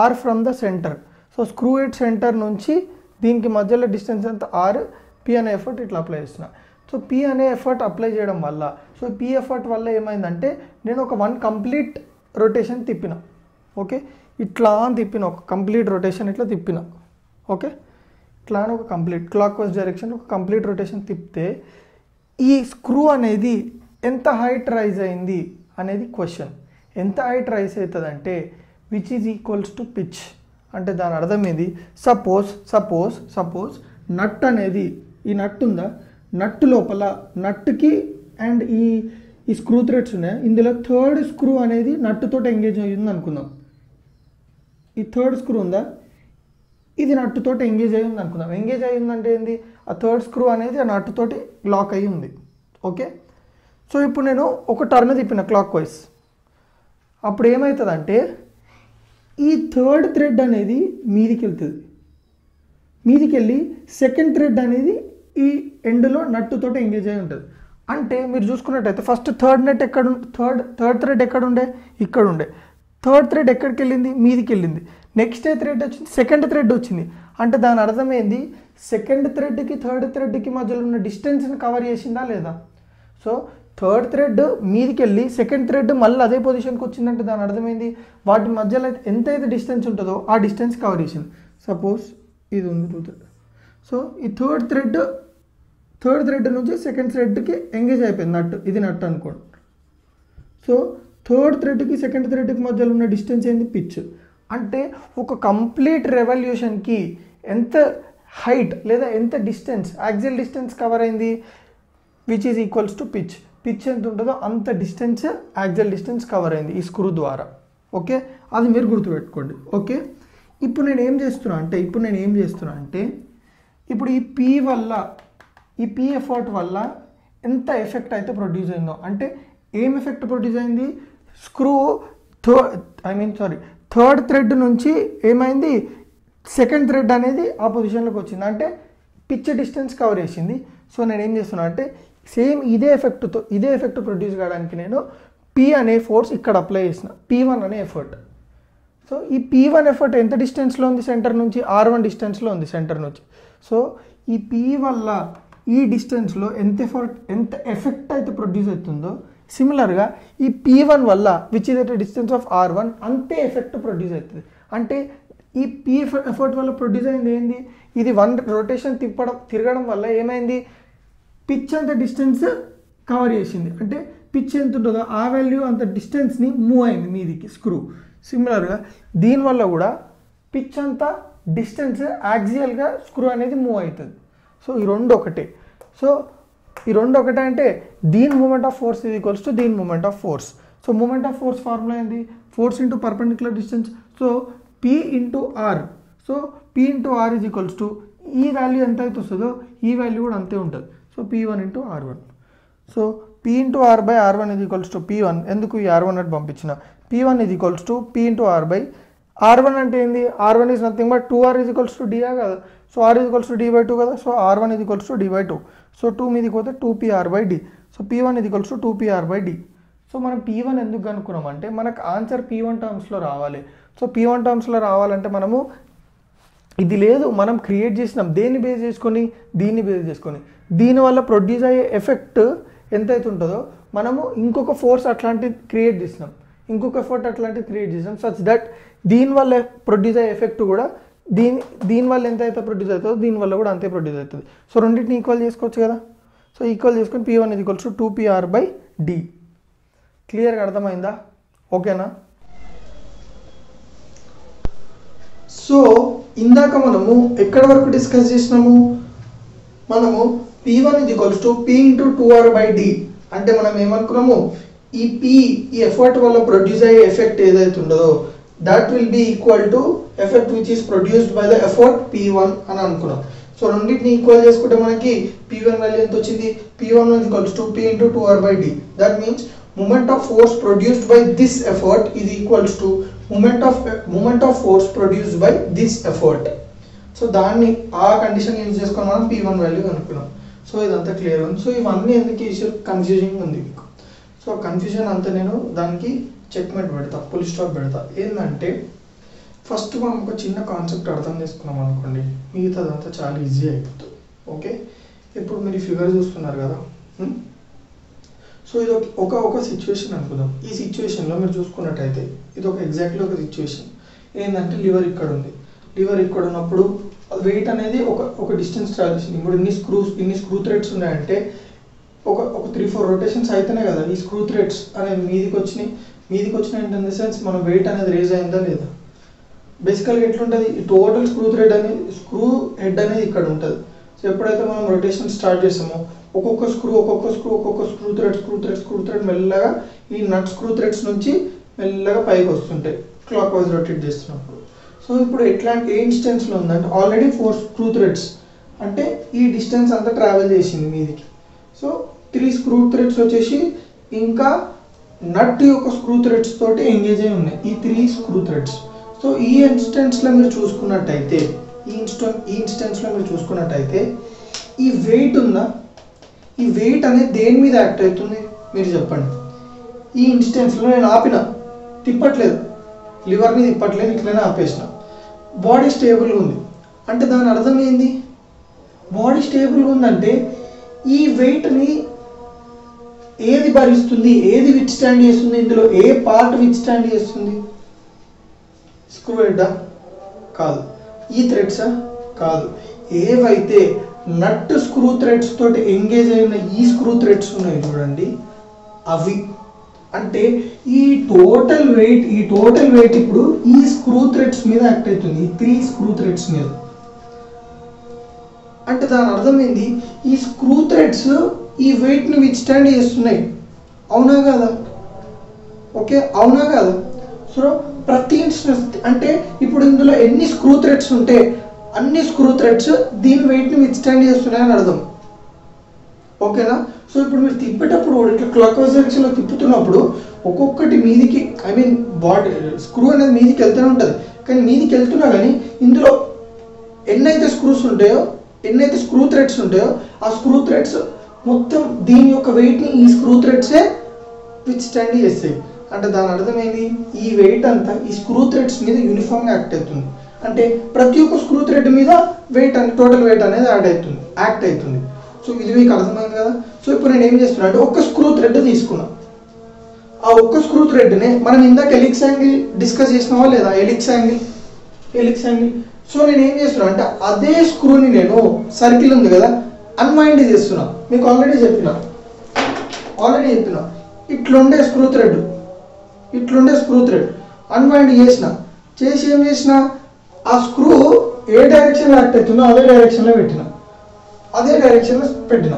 R from the centre. So screw head center నుంచి దీనికి మధ్యలో డిస్టెన్స్ ఎంత? R. P అనే ఎఫర్ట్ ఇట్లా అప్లై చేస్తున్నా. సో P అనే ఎఫర్ట్ అప్లై చేయడం వల్ల, సో P ఎఫర్ట్ వల్ల ఏమైందంటే నేను ఒక 1 కంప్లీట్ రొటేషన్ తిప్పిన. ఓకే, ఇట్లా తిప్పిన, ఒక కంప్లీట్ రొటేషన్ ఇట్లా తిప్పిన. ఓకే, ఇట్లా ఒక కంప్లీట్ క్లాక్ వైజ్ డైరెక్షన్ ఒక కంప్లీట్ రొటేషన్ తిప్పితే ఈ స్క్రూ అనేది ఎంత హైట్ రైజ్ అయింది అనేది క్వశ్చన్. ఎంత హైట్ రైజ్ అవుతుంది అంటే which is equals to pitch. అంటే దాని అర్థం ఏంది? సపోజ్ నట్ అనేది, ఈ నట్ ఉందా, నట్టు లోపల నట్టుకి అండ్ ఈ స్క్రూ థ్రెడ్స్ ఉన్నాయి, ఇందులో థర్డ్ స్క్రూ అనేది నట్టుతో ఎంగేజ్ అయ్యింది అనుకుందాం. ఈ థర్డ్ స్క్రూ ఉందా, ఇది నట్టుతోటి ఎంగేజ్ అయ్యి ఉంది అనుకుందాం. ఎంగేజ్ అయ్యిందంటే ఏంది, ఆ థర్డ్ స్క్రూ అనేది ఆ నట్టుతోటి లాక్ అయ్యి ఉంది. ఓకే, సో ఇప్పుడు నేను ఒక టర్న్ తిప్పిన క్లాక్ వైజ్, అప్పుడు ఏమవుతుందంటే ఈ థర్డ్ థ్రెడ్ అనేది మీదికి వెళ్తుంది. మీదికి వెళ్ళి సెకండ్ థ్రెడ్ అనేది ఈ ఎండ్లో నట్టుతోటి ఎంగేజ్ అయి ఉంటుంది. అంటే మీరు చూసుకున్నట్టయితే ఫస్ట్ థర్డ్ నెట్ ఎక్కడ థర్డ్ థ్రెడ్ ఎక్కడ ఉండే, ఇక్కడ ఉండే. థర్డ్ థ్రెడ్ ఎక్కడికి వెళ్ళింది, మీదికి వెళ్ళింది. నెక్స్ట్ థ్రెడ్ వచ్చింది, సెకండ్ థ్రెడ్ వచ్చింది. అంటే దాని అర్థం ఏంది, సెకండ్ థ్రెడ్కి థర్డ్ థ్రెడ్కి మధ్యలో ఉన్న డిస్టెన్స్ని కవర్ చేసిందా లేదా. సో థర్డ్ థ్రెడ్ మీదికి వెళ్ళి సెకండ్ థ్రెడ్ మళ్ళీ అదే పొజిషన్కి వచ్చిందంటే దాని అర్థమైంది వాటి మధ్యలో ఎంతైతే డిస్టెన్స్ ఉంటుందో ఆ డిస్టెన్స్ కవర్ చేసింది. సపోజ్ ఇది ఉంది 2 థ్రెడ్. సో ఈ థర్డ్ థ్రెడ్ నుంచి సెకండ్ థ్రెడ్కి ఎంగేజ్ అయిపోయింది నట్టు, ఇది నట్టు అనుకోండి. సో థర్డ్ థ్రెడ్కి సెకండ్ థ్రెడ్కి మధ్యలో ఉన్న డిస్టెన్స్ ఏంది, పిచ్. అంటే ఒక కంప్లీట్ రెవల్యూషన్కి ఎంత హైట్ లేదా ఎంత డిస్టెన్స్, యాక్సియల్ డిస్టెన్స్ కవర్ అయింది, which is equals to pitch. Pitch ఎంత ఉంటుందో అంత డిస్టెన్స్ యాక్సియల్ డిస్టెన్స్ కవర్ అయింది ఈ స్క్రూ ద్వారా. ఓకే, అది మీరు గుర్తుపెట్టుకోండి. ఓకే, ఇప్పుడు నేను ఏం చేస్తున్నా అంటే ఇప్పుడు ఈ పీ వల్ల, ఈ పీ ఎఫర్ట్ వల్ల ఎంత ఎఫెక్ట్ అయితే ప్రొడ్యూస్ అయిందో, అంటే ఏం ఎఫెక్ట్ ప్రొడ్యూస్ అయింది, స్క్రూ థర్డ్ థ్రెడ్ నుంచి ఏమైంది, సెకండ్ థ్రెడ్ అనేది ఆ పొజిషన్లోకి వచ్చింది, అంటే పిచ్ డిస్టెన్స్ కవర్ చేసింది. సో నేను ఏం చేస్తున్నా అంటే సేమ్ ఇదే ఎఫెక్ట్ ప్రొడ్యూస్ కావడానికి నేను పీ అనే ఫోర్స్ ఇక్కడ అప్లై చేసిన, P1 అనే ఎఫర్ట్. సో ఈ P1 ఎఫర్ట్ ఎంత డిస్టెన్స్లో ఉంది సెంటర్ నుంచి, R1 డిస్టెన్స్లో ఉంది సెంటర్ నుంచి. సో ఈ P వల్ల ఈ డిస్టెన్స్లో ఎంత ఎఫెక్ట్ అయితే ప్రొడ్యూస్ అవుతుందో, సిమిలర్గా ఈ P1 వల్ల which is at distance of R1 అంతే ఎఫెక్ట్ ప్రొడ్యూస్ అవుతుంది. అంటే ఈ P ఎఫర్ట్ వల్ల ప్రొడ్యూస్ అయింది ఏంది, ఇది 1 రొటేషన్ తిరగడం వల్ల ఏమైంది, పిచ్ అంత డిస్టెన్స్ కవర్ చేసింది. అంటే పిచ్ ఎంత ఉంటుందో ఆ వాల్యూ అంత డిస్టెన్స్ని మూవ్ అయింది మీదికి స్క్రూ. సిమిలర్గా దీనివల్ల కూడా పిచ్ అంతా డిస్టెన్స్ యాక్సియల్గా స్క్రూ అనేది మూవ్ అవుతుంది. సో ఈ రెండు ఒకటే. సో ఈ రెండు ఒకటే అంటే దీని moment of force is equals to దీని moment of force. So moment of force formula ఏంది, force into perpendicular distance. So P into R. So P into R is equals to ఈ వాల్యూ ఎంత అయితే వస్తుందో ఈ వాల్యూ కూడా అంతే ఉంటుంది. So P1 into R1. So P into R by R1 is equals to P1. ఎందుకు ఈ R1 అటు పంపించిన, P1 is equals to P into R by R1 అంటే ఏంది, R1 is nothing but 2R is equals to DA కదా. So R is equals to D/2 కదా. So R1 is equals to D/2. So 2 మీదకి పోతే 2PR/D. So P1 is equals to 2PR/D. So మనం P1 ఎందుకు కనుక్కున్నాం అంటే మనకు answer P1 టర్మ్స్లో రావాలి. So P1 టర్మ్స్లో రావాలంటే మనము ఇది లేదు, మనం క్రియేట్ చేసినాం దేన్ని బేస్ చేసుకొని, దీన్ని బేస్ చేసుకొని, దీనివల్ల ప్రొడ్యూస్ అయ్యే ఎఫెక్ట్ ఎంతైతే ఉంటుందో మనము ఇంకొక ఫోర్స్ అట్లాంటిది క్రియేట్ చేసినాం, ఇంకొక ఎఫర్ట్ అట్లాంటిది క్రియేట్ చేసినాం, సచ్ దట్ దీనివల్ల ప్రొడ్యూస్ అయ్యే ఎఫెక్ట్ కూడా దీనివల్ల ఎంత అయితే ప్రొడ్యూస్ అవుతుందో దీనివల్ల కూడా అంతే ప్రొడ్యూస్ అవుతుంది. సో రెండింటిని ఈక్వల్ చేసుకోవచ్చు కదా. సో ఈక్వల్ చేసుకొని P1 is equals to 2PR/D. క్లియర్గా అర్థమైందా, ఓకేనా. సో ఇందాక మనము ఎక్కడి వరకు డిస్కస్ చేసినాము, మనము P1 is equals to P into 2R/D. అంటే మనం ఏమనుకున్నాము, ఈ ఎఫర్ట్ వల్ల ప్రొడ్యూస్ అయ్యే ఎఫెక్ట్ ఏదైతే ఉండదో that will be equal to effect which is produced by the effort P1 అని అనుకున్నాం. సో రెండింటిని ఈక్వల్ చేసుకుంటే మనకి P1 వాల్యూ ఎంత వచ్చింది, P1 is equals to P into 2R/D. That means moment of force produced by this effort is equals to moment of force produced by this effort. So దాన్ని ఆ condition use చేసుకొని మనం P1 value అనుకున్నాం. So ఇదంతా clear ఉంది. So ఇవన్నీ ఎందుకు confusing ఉంది మీకు. సో కన్ఫ్యూజన్ అంతా నేను దానికి చెక్మేట్ పెడతా, ఫుల్ స్టాప్ పెడతా. ఏంటంటే ఫస్ట్ మనం ఒక చిన్న కాన్సెప్ట్ అర్థం చేసుకున్నాం అనుకోండి, మిగతాదంతా చాలా ఈజీ అయిపోతుంది. ఓకే, ఇప్పుడు మీరు ఫిగర్ చూస్తున్నారు కదా. సో ఇది ఒక సిచ్యువేషన్ అనుకుందాం. ఈ సిచ్యువేషన్లో మీరు చూసుకున్నట్టయితే ఇది ఎగ్జాక్ట్లీ ఒక సిచ్యువేషన్. ఏంటంటే లివర్ ఇక్కడ ఉంది, లివర్ ఇక్కడ ఉన్నప్పుడు వెయిట్ అనేది ఒక డిస్టెన్స్ ట్రావెల్ చేసింది. ఇప్పుడు ఇన్ని స్క్రూ థ్రెడ్స్ ఉన్నాయంటే ఒక 3-4 రొటేషన్స్ అయితేనే కదా ఈ స్క్రూ థ్రెడ్స్ అనేది మీదికి వచ్చినాయి ఇన్ ద సెన్స్ మన వెయిట్ అనేది రేజ్ అయిందా లేదా. బేసికల్గా ఎట్లుంటుంది, ఈ టోటల్ స్క్రూ హెడ్ అనేది ఇక్కడ ఉంటుంది. సో ఎప్పుడైతే మనం రొటేషన్ స్టార్ట్ చేస్తామో ఒక్కొక్క స్క్రూ థ్రెడ్ మెల్లగా ఈ నట్ స్క్రూ థ్రెడ్స్ నుంచి మెల్లగా పైకి వస్తుంటాయి క్లాక్ వైజ్ రొటేట్ చేస్తున్నప్పుడు. సో ఇప్పుడు ఎట్లాంటి ఏ ఇన్స్టెన్స్లో ఉందంటే ఆల్రెడీ 4 స్క్రూ థ్రెడ్స్, అంటే ఈ డిస్టెన్స్ అంతా ట్రావెల్ చేసింది మీదికి. సో 3 స్క్రూ థ్రెడ్స్ వచ్చేసి ఇంకా నట్ యొక్క స్క్రూ థ్రెడ్స్ తోటి ఎంగేజ్ అయి ఉన్నాయి ఈ 3 స్క్రూ థ్రెడ్స్. సో ఈ ఇన్స్టెన్స్లో మీరు చూసుకున్నట్టయితే ఈ వెయిట్ ఉందా, ఈ వెయిట్ అనేది దేని మీద యాక్ట్ అవుతుంది మీరు చెప్పండి. ఈ ఇన్స్టెన్స్లో నేను ఆపిన, తిప్పట్లేదు, లివర్ని తిప్పట్లేదు, ఇట్లనే ఆపేసిన. బాడీ స్టేబుల్గా ఉంది అంటే దాని అర్థం ఏంది? బాడీ స్టేబుల్గా ఉందంటే ఈ వెయిట్ని ఏది భరిస్తుంది, ఏది విత్ స్టాండ్ చేస్తుంది, ఇందులో ఏ పార్ట్ విత్ స్టాండ్ చేస్తుంది? స్క్రూ హెడ్డా? కాదు. ఈ థ్రెడ్సా? కాదు. ఏవైతే నట్ స్క్రూ థ్రెడ్స్ తోటి ఎంగేజ్ అయిన ఈ స్క్రూ థ్రెడ్స్ ఉన్నాయి చూడండి, అవి. అంటే ఈ టోటల్ వెయిట్ ఇప్పుడు ఈ స్క్రూ థ్రెడ్స్ మీద యాక్ట్ అవుతుంది, ఈ 3 స్క్రూ థ్రెడ్స్ మీద. అంటే దాని అర్థం ఏంది? ఈ స్క్రూ థ్రెడ్స్ ఈ వెయిట్ని విత్ స్టాండ్ చేస్తున్నాయి, అవునా కాదా? ఓకే, అవునా కాదా? సో ప్రతి అంటే ఇప్పుడు ఇందులో ఎన్ని స్క్రూ థ్రెడ్స్ ఉంటే అన్ని స్క్రూ థ్రెడ్స్ దీని వెయిట్ని విత్ స్టాండ్ చేస్తున్నాయని అర్థం. ఓకేనా? సో ఇప్పుడు మీరు తిప్పేటప్పుడు ఇట్లా క్లాక్ వైజ్ డైరెక్షన్లో తిప్పుతున్నప్పుడు ఒక్కొక్కటి మీదికి, ఐ మీన్ బాడీ స్క్రూ అనేది మీదికి వెళ్తూనే ఉంటుంది, కానీ మీదికి వెళ్తున్నా కానీ ఇందులో ఎన్నైతే స్క్రూస్ ఉంటాయో, ఎన్నైతే స్క్రూ థ్రెడ్స్ ఉంటాయో ఆ స్క్రూ థ్రెడ్స్ మొత్తం దీని యొక్క వెయిట్ని ఈ స్క్రూ థ్రెడ్సే విత్ స్టాండ్ చేస్తాయి. అంటే దాని అర్థం ఏంది? ఈ వెయిట్ అంతా ఈ స్క్రూ థ్రెడ్స్ మీద యూనిఫామ్గా యాక్ట్ అవుతుంది. అంటే ప్రతి ఒక్క స్క్రూ థ్రెడ్ మీద వెయిట్ అనేది, టోటల్ వెయిట్ అనేది యాక్ట్ అవుతుంది. సో ఇది మీకు అర్థమైంది కదా? సో ఇప్పుడు నేను ఏం చేస్తున్నా అంటే ఒక్క స్క్రూ థ్రెడ్ తీసుకున్నా, ఆ ఒక్క స్క్రూ థ్రెడ్ని మనం ఇందాక ఎలిప్స్ యాంగిల్ డిస్కస్ చేసినావా లేదా? Ellipse angle. సో నేను ఏం చేస్తున్నా అంటే అదే స్క్రూని నేను సర్కిల్ ఉంది కదా అన్వైండ్ చేస్తున్నా. మీకు ఆల్రెడీ చెప్పిన ఇట్లుండే స్క్రూ థ్రెడ్ అన్వైండ్ చేసి ఏం చేసిన, ఆ స్క్రూ ఏ డైరెక్షన్లో యాక్ట్ అవుతుందో అదే డైరెక్షన్లో పెట్టిన.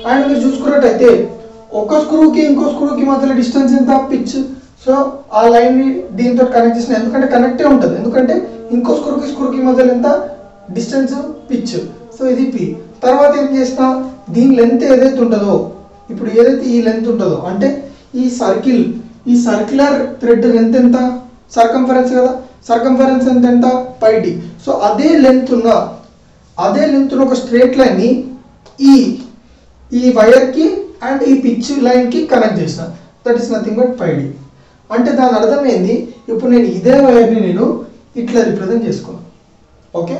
అండ్ మీరు చూసుకున్నట్టయితే ఒక స్క్రూకి ఇంకో స్క్రూకి మధ్యలో డిస్టెన్స్ ఎంత? పిచ్. సో ఆ లైన్ని దీంతో కనెక్ట్ చేసిన, ఎందుకంటే కనెక్టే ఉంటుంది, ఎందుకంటే ఇంకో స్క్రూకి మధ్యలో ఎంత డిస్టెన్స్? పిచ్. సో ఇది పి. తర్వాత ఏం చేసిన, దీని లెంత్ ఏదైతే ఉంటుందో, ఇప్పుడు ఏదైతే ఈ లెంత్ ఉంటుందో అంటే ఈ సర్క్యులర్ థ్రెడ్ లెంత్ ఎంత? సర్కంఫరెన్స్ కదా, సర్కంఫరెన్స్ ఎంత? πd. సో అదే లెంత్ ఉన్న ఒక స్ట్రేట్ లైన్ని ఈ వైర్కి అండ్ ఈ పిచ్ లైన్కి కనెక్ట్ చేసిన. That is nothing but πd. అంటే దాని అర్థం ఏంది? ఇప్పుడు నేను ఇదే వైర్ని నేను ఇట్లా రిప్రజెంట్ చేసుకున్నాను. ఓకే,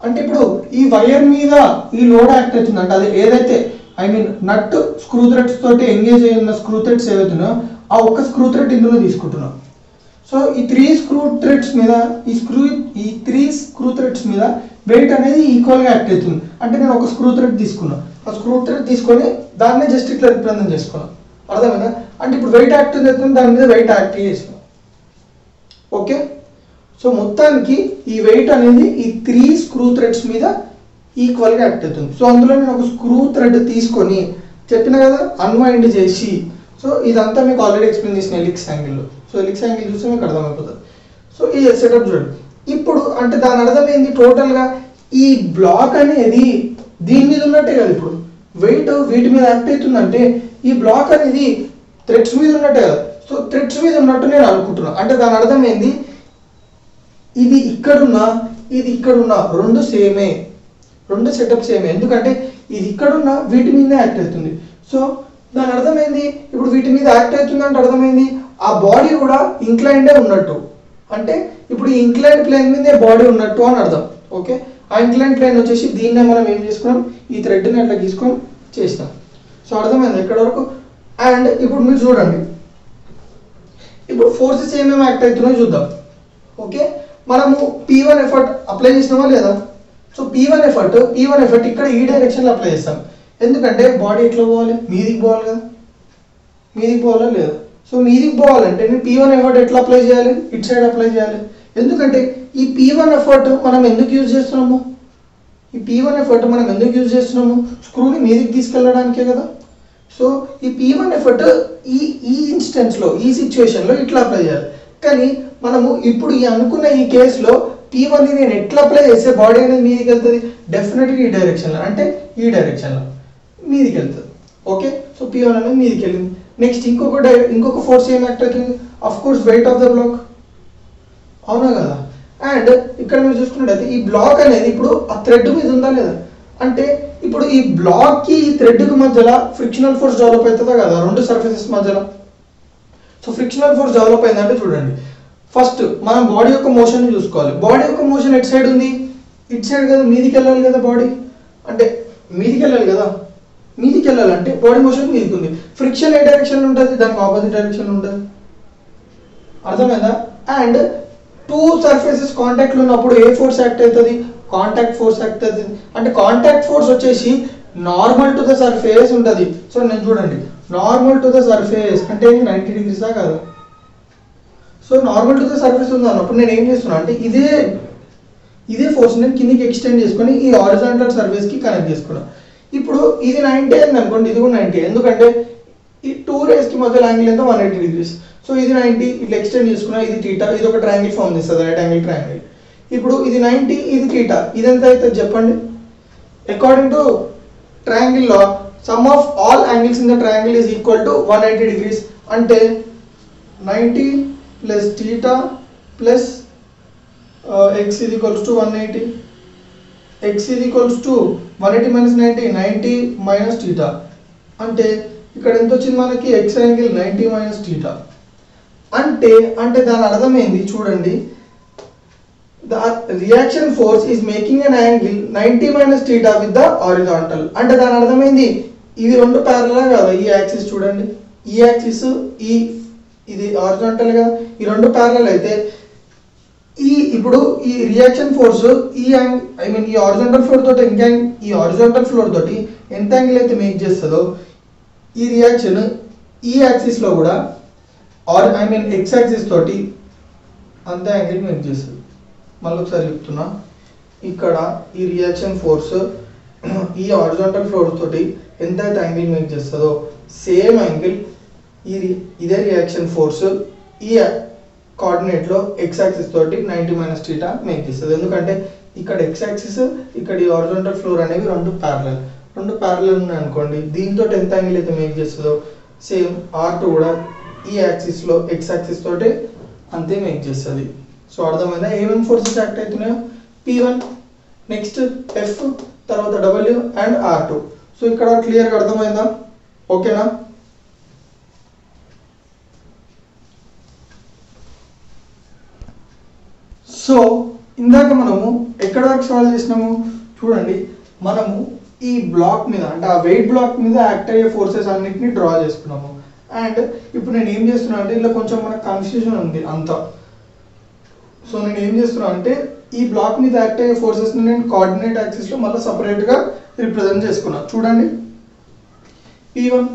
అంటే ఇప్పుడు ఈ వైర్ మీద ఈ లోడ్ యాక్ట్ అవుతుంది అంటే అది ఏదైతే, I mean nut screw threads తోటి ఎంగేజ్ అయిన స్క్రూ థ్రెడ్స్ ఏవైతున్నాయో ఆ ఒక్క స్క్రూ థ్రెడ్ ఇందులో తీసుకుంటున్నాం. సో ఈ 3 స్క్రూ థ్రెడ్స్ మీద వెయిట్ అనేది ఈక్వల్గా యాక్ట్ అవుతుంది. అంటే నేను ఒక స్క్రూ థ్రెడ్ తీసుకున్నా, ఆ స్క్రూ థ్రెడ్ తీసుకొని దాన్ని జస్ట్ ఇట్లా రిప్రజెంట్ చేసుకున్నాను. అర్థమైందా? అంటే ఇప్పుడు వెయిట్ యాక్ట్ అవుతుంది, దాని మీద వెయిట్ యాక్ట్ చేసిన. ఓకే, సో మొత్తానికి ఈ వెయిట్ అనేది ఈ 3 స్క్రూ థ్రెడ్స్ మీద ఈక్వల్గా యాక్ట్ అవుతుంది. సో అందులో నేను ఒక స్క్రూ థ్రెడ్ తీసుకొని చెప్పిన కదా అన్వైండ్ చేసి, సో ఇదంతా మీకు ఆల్రెడీ ఎక్స్ప్లెయిన్ చేసిన ఎలిప్స్ యాంగిల్లో. సో ఎలిప్స్ యాంగిల్ చూస్తే మీకు అర్థమైపోతుంది. సో ఈ సెటప్ చూడండి. ఇప్పుడు అంటే దాని అర్థం ఏంది? టోటల్గా ఈ బ్లాక్ అనేది దీని మీద ఉన్నట్టే కదా, ఇప్పుడు వెయిట్ వీటి మీద యాక్ట్ అవుతుందంటే ఈ బ్లాక్ అనేది థ్రెడ్స్ మీద ఉన్నట్టే కదా. సో థ్రెడ్స్ మీద ఉన్నట్టు నేను అనుకుంటున్నాను. అంటే దాని అర్థం ఏంది? ఇది ఇక్కడున్నా రెండు సెటప్ సేమే, ఎందుకంటే ఇది ఇక్కడున్న వీటి మీదనే యాక్ట్ అవుతుంది. సో దాని అర్థం ఏంది? ఇప్పుడు వీటి మీద యాక్ట్ అవుతుంది అంటే అర్థమైంది ఆ బాడీ కూడా ఇంక్లైన్డే ఉన్నట్టు, అంటే ఇప్పుడు ఈ ఇంక్లైన్ ప్లేన్ మీదే బాడీ ఉన్నట్టు అని అర్థం. ఓకే, ఆ ఇంక్లైన్ ప్లేన్ వచ్చేసి దీన్నే మనం ఏం చేసుకున్నాం, ఈ థ్రెడ్ని అట్లా తీసుకొని చేస్తాం. సో అర్థమైంది ఎక్కడ వరకు? అండ్ ఇప్పుడు మీరు చూడండి, ఇప్పుడు ఫోర్సెస్ ఏమేమి యాక్ట్ అవుతున్నాయో చూద్దాం. ఓకే, మనము P1 ఎఫర్ట్ అప్లై చేసినామా లేదా? సో P1 ఎఫర్ట్ ఇక్కడ ఈ డైరెక్షన్లో అప్లై చేస్తాం, ఎందుకంటే బాడీ ఎట్లా పోవాలి? మీదికి పోవాలి కదా, మీదికి పోవాలా లేదా? సో మీదికి పోవాలంటే నేను P1 ఎఫర్ట్ ఎట్లా అప్లై చేయాలి? ఇటు సైడ్ అప్లై చేయాలి, ఎందుకంటే ఈ P1 ఎఫర్ట్ మనం ఎందుకు యూజ్ చేస్తున్నాము? స్క్రూని మీదికి తీసుకెళ్ళడానికే కదా. సో ఈ P1 ఎఫర్ట్ ఈ ఇన్స్టెన్స్లో, ఈ సిచ్యువేషన్లో ఇట్లా అప్లై చేయాలి. కానీ మనము ఇప్పుడు ఈ అనుకున్న ఈ కేసులో P1 ని నేను ఎట్లా అప్లై చేస్తే బాడీ అనేది మీదికి వెళ్తుంది, డెఫినెట్గా ఈ డైరెక్షన్లో, అంటే ఈ డైరెక్షన్లో మీదికి వెళ్తుంది. ఓకే, సో P1 అనేది మీదికి వెళ్ళింది. నెక్స్ట్ ఇంకొక ఫోర్స్ ఏం యాక్ట్ అవుతుంది, of course weight of the block, అవునా కదా. అండ్ ఇక్కడ మీరు చూసుకున్నట్టయితే ఈ బ్లాక్ అనేది ఇప్పుడు ఆ థ్రెడ్ మీద ఉందా లేదా, అంటే ఇప్పుడు ఈ బ్లాక్ కి ఈ థ్రెడ్ కి మధ్యలో ఫ్రిక్షనల్ ఫోర్స్ డెవలప్ అవుతుందా కదా, రెండు సర్ఫేసెస్ మధ్యలో. సో ఫ్రిక్షనల్ ఫోర్స్ డెవలప్ అయిందంటే చూడండి, ఫస్ట్ మనం బాడీ యొక్క మోషన్ చూసుకోవాలి. బాడీ యొక్క మోషన్ ఎటు సైడ్ ఉంది, ఇటు సైడ్ కదా, మీదికి వెళ్ళాలి కదా బాడీ, అంటే మీదికి వెళ్ళాలి కదా. మీదికి వెళ్ళాలంటే బాడీ మోషన్ మీదికి ఉంది. ఫ్రిక్షన్ ఏ డైరెక్షన్లో ఉంటుంది, దానికి ఆపోజిట్ డైరెక్షన్లో ఉంటుంది. అర్థమైందా. అండ్ టూ సర్ఫేసెస్ కాంటాక్ట్లో ఉన్నప్పుడు ఏ ఫోర్స్ యాక్ట్ అవుతుంది, కాంటాక్ట్ ఫోర్స్ యాక్ట్ అవుతుంది. అంటే కాంటాక్ట్ ఫోర్స్ వచ్చేసి నార్మల్ టు ద సర్ఫేస్ ఉంటుంది. సో నేను చూడండి, నార్మల్ టు ద సర్ఫేస్ అంటే 90 డిగ్రీసా కాదు. So normal to the surface ఉంది అన్నప్పుడు నేను ఏం చేస్తున్నా అంటే ఇదే ఫోర్స్ నేను కిందికి ఎక్స్టెండ్ చేసుకొని ఈ హారిజాంటల్ సర్ఫేస్కి కనెక్ట్ చేసుకున్నా. ఇప్పుడు ఇది 90 అయింది అనుకోండి, ఇది కూడా 90, ఎందుకంటే ఈ టూ రేస్కి మధ్యలో యాంగిల్ ఎంత 180 డిగ్రీస్. సో ఇది 90, ఇట్లా ఎక్స్టెండ్ చేసుకున్నా, ఇది థీటా, ఇది ఒక ట్రయాంగిల్ ఫామ్ చేస్తుంది, రైట్ యాంగిల్ ట్రయాంగిల్. ఇప్పుడు ఇది 90, ఇది థీటా, ఇది ఎంత అవుతుంది చెప్పండి. According to triangle law some of all angles in the triangle is equal to 180 degrees. అంటే 90 plus theta plus x is equals to 180. x is equals to 180 minus 90, 90 minus theta. అంటే ఇక్కడ ఎంత వచ్చింది మనకి, x యాంగిల్ 90 minus theta. అంటే దాని అర్థం ఏంది చూడండి, the reaction force is making an angle 90 minus theta with the horizontal. అంటే దాని అర్థం ఏంది, ఇవి రెండు ప్యారలల్ కదా, ఈ యాక్సిస్ చూడండి, ఈ యాక్సిస్ ఇది హారిజాంటల్ గా, ఈ రెండు ప్యారలల్ అయితే ఇప్పుడు ఈ రియాక్షన్ ఫోర్స్ ఈ హారిజాంటల్ ఫ్లోర్ తోటి ఈ హారిజాంటల్ ఫ్లోర్ తోటి ఎంత యాంగిల్ అయితే మేక్ చేస్తుందో ఈ రియాక్షన్ ఈ యాక్సిస్ లో కూడా ఎక్స్ యాక్సిస్ తోటి అంత యాంగిల్ మేక్ చేస్తుంది. మళ్ళీ ఒకసారి చెప్తున్నా, ఇక్కడ ఈ రియాక్షన్ ఫోర్స్ ఈ హారిజాంటల్ ఫ్లోర్ తోటి ఎంత అయితే యాంగిల్ మేక్ చేస్తుందో సేమ్ యాంగిల్ ఇదే రియాక్షన్ ఫోర్స్ ఈ కోఆర్డినేట్ లో ఎక్స్ యాక్సిస్ తోటి 90 మైనస్ థీటా మేక్ చేస్తుంది. ఎందుకంటే ఇక్కడ ఎక్స్ యాక్సిస్, ఇక్కడ ఈ హారిజాంటల్ ఫ్లోర్ అనేవి రెండు ప్యారలల్ ఉన్నాయి అనుకోండి, దీంతో ఎంత యాంగిల్ అయితే మేక్ చేస్తుందో సేమ్ R2 కూడా ఈ యాక్సిస్ లో ఎక్స్ యాక్సిస్ తోటి అంతే మేక్ చేస్తుంది. సో అర్థమైందా ఏమేమి ఫోర్సెస్ యాక్ట్ అవుతున్నాయో, P1, నెక్స్ట్ F, తర్వాత W అండ్ R2. సో ఇక్కడ క్లియర్గా అర్థమైందా, ఓకేనా. సో ఇందాక మనము ఎక్కడ వరకు సాల్వ్ చేసినాము చూడండి, మనము ఈ బ్లాక్ మీద అంటే ఆ వెయిట్ బ్లాక్ మీద యాక్ట్ అయ్యే ఫోర్సెస్ అన్నిటిని డ్రా చేసుకున్నాము. అండ్ ఇప్పుడు నేను ఏం చేస్తున్నా అంటే ఇలా కొంచెం మనకు కన్ఫ్యూజన్ ఉంది అంతా. సో నేను ఏం చేస్తున్నా అంటే ఈ బ్లాక్ మీద యాక్ట్ అయ్యే ఫోర్సెస్ని నేను కోఆర్డినేట్ యాక్సిస్లో మళ్ళీ సపరేట్గా రిప్రజెంట్ చేసుకున్నా. చూడండి, P1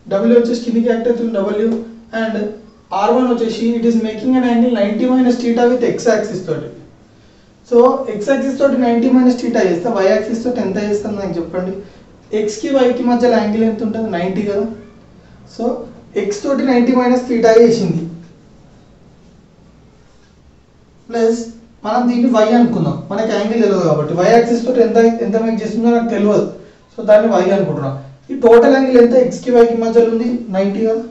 W వచ్చేసి కిందికి యాక్ట్ అవుతుంది W, అండ్ R1 వచ్చేసి it is making an angle 90 minus theta with X axis తోటి. సో ఎక్స్ యాక్సిస్ తోటి 90 మైనస్ థీటా చేస్తే వై యాక్సిస్ తోటి ఎంత చేస్తుంది నాకు చెప్పండి. ఎక్స్కి వైకి మధ్యలో యాంగిల్ ఎంత ఉంటుంది, 90 కదా. సో ఎక్స్ తోటి 90 మైనస్ థీటా చేసింది, ప్లస్ మనం దీన్ని వై అనుకుందాం, మనకి యాంగిల్ తెలియదు కాబట్టి వై యాక్సిస్ తోటి ఎంత మేక్ చేస్తుందో నాకు తెలియదు. సో దాన్ని వై అనుకుంటున్నాం. ఈ టోటల్ యాంగిల్ ఎంత ఎక్స్కి వైకి మధ్యలో ఉంది, 90 కదా.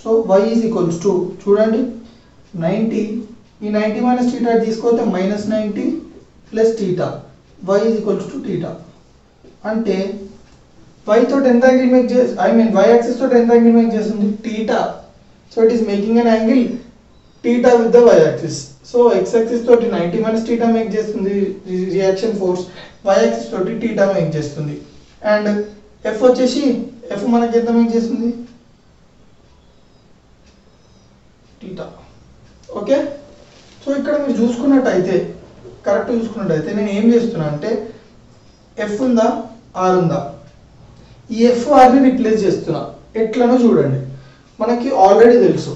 So y is equals to చూడండి 90, ఈ 90 మైనస్ థీటా తీసుకోతే minus 90 plus theta, y is equals to theta. అంటే y తోటి ఎంత యాంగిల్ మేక్ y యాక్సిస్ తోటి ఎంత యాంగిల్ మేక్ చేస్తుంది, theta. So it is making an angle theta with the y axis. So x axis తోటి 90 minus theta make చేస్తుంది reaction force, y axis తోటి theta make చేస్తుంది. And f వచ్చేసి f మనకి ఎంత మేక్ చేస్తుంది, థీటా. ఓకే, సో ఇక్కడ మీరు చూసుకున్నట్టయితే కరెక్ట్ చూసుకున్నట్టయితే నేను ఏం చేస్తున్నా అంటే ఎఫ్ ఉందా ఆర్ ఉందా, ఈ ఎఫ్ ఆర్ని రిప్లేస్ చేస్తున్నా. ఎట్లనో చూడండి, మనకి ఆల్రెడీ తెలుసు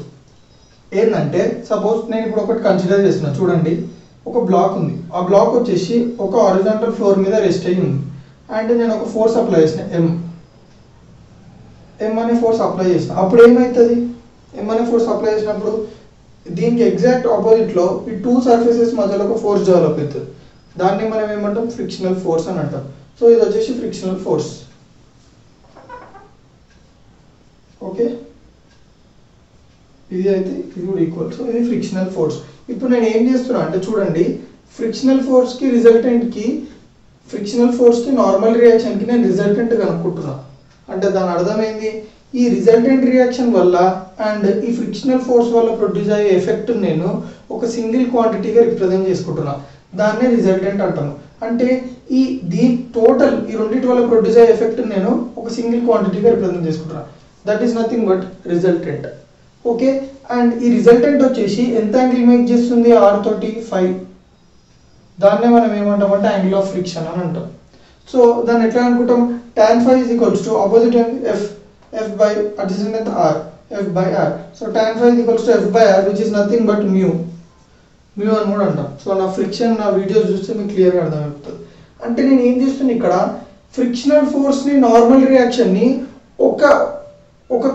ఏంటంటే సపోజ్ నేను ఇప్పుడు ఒకటి కన్సిడర్ చేస్తున్నా. చూడండి, ఒక బ్లాక్ ఉంది, ఆ బ్లాక్ వచ్చేసి ఒక హారిజాంటల్ ఫ్లోర్ మీద రెస్ట్ అయ్యి ఉంది. అండ్ నేను ఒక ఫోర్స్ అప్లై చేసిన ఎం అనే ఫోర్స్ అప్లై చేసిన. అప్పుడు ఏమవుతుంది, M అనే ఫోర్స్ అప్లై చేసినప్పుడు దీనికి ఎగ్జాక్ట్ ఆపోజిట్లో ఈ టూ సర్ఫేసెస్ మధ్యలో ఒక ఫోర్స్ డెవలప్ అవుతుంది. దాన్ని మనం ఏమంటాం, ఫ్రిక్షనల్ ఫోర్స్ అని అంటాం. సో ఇది వచ్చేసి ఫ్రిక్షనల్ ఫోర్స్. ఓకే, ఇది అయితే ఇది కూడా ఈక్వల్. సో ఇది ఫ్రిక్షనల్ ఫోర్స్. ఇప్పుడు నేను ఏం చేస్తున్నా అంటే చూడండి, ఫ్రిక్షనల్ ఫోర్స్కి రిజల్టెంట్కి, ఫ్రిక్షనల్ ఫోర్స్కి నార్మల్ రియాక్షన్కి నేను రిజల్టెంట్ కనుక్కుంటున్నా. అంటే దాని అర్థం ఏంది, ఈ రిజల్టెంట్ రియాక్షన్ వల్ల అండ్ ఈ ఫ్రిక్షనల్ ఫోర్స్ వల్ల ప్రొడ్యూస్ అయ్యే ఎఫెక్ట్ నేను ఒక సింగిల్ క్వాంటిటీగా రిప్రజెంట్ చేసుకుంటున్నా. దాన్నే రిజల్టెంట్ అంటాను. అంటే దీని టోటల్ ఈ రెండింటి వల్ల ప్రొడ్యూస్ అయ్యే ఎఫెక్ట్ నేను ఒక సింగిల్ క్వాంటిటీగా రిప్రజెంట్ చేసుకుంటున్నా. That is nothing but resultant. Okay, and ఈ రిజల్టెంట్ వచ్చేసి ఎంత యాంగిల్ మేక్ చేస్తుంది, R తోటి 5. దాన్నే మనం ఏమంటాం అంటే యాంగిల్ ఆఫ్ ఫ్రిక్షన్ అని అంటాం. సో దాన్ని ఎట్లా అనుకుంటాం, tan phi is equals to opposite angle f by adjacent length r, f by r. So tan phi is equals to f by r, which is nothing but mu అని కూడా అంటాం. So నా friction నా videos చూస్తే మీకు క్లియర్గా అర్థమవుతుంది. అంటే నేను ఏం చేస్తున్నా ఇక్కడ, ఫ్రిక్షనల్ ఫోర్స్ని నార్మల్ రియాక్షన్ని ఒక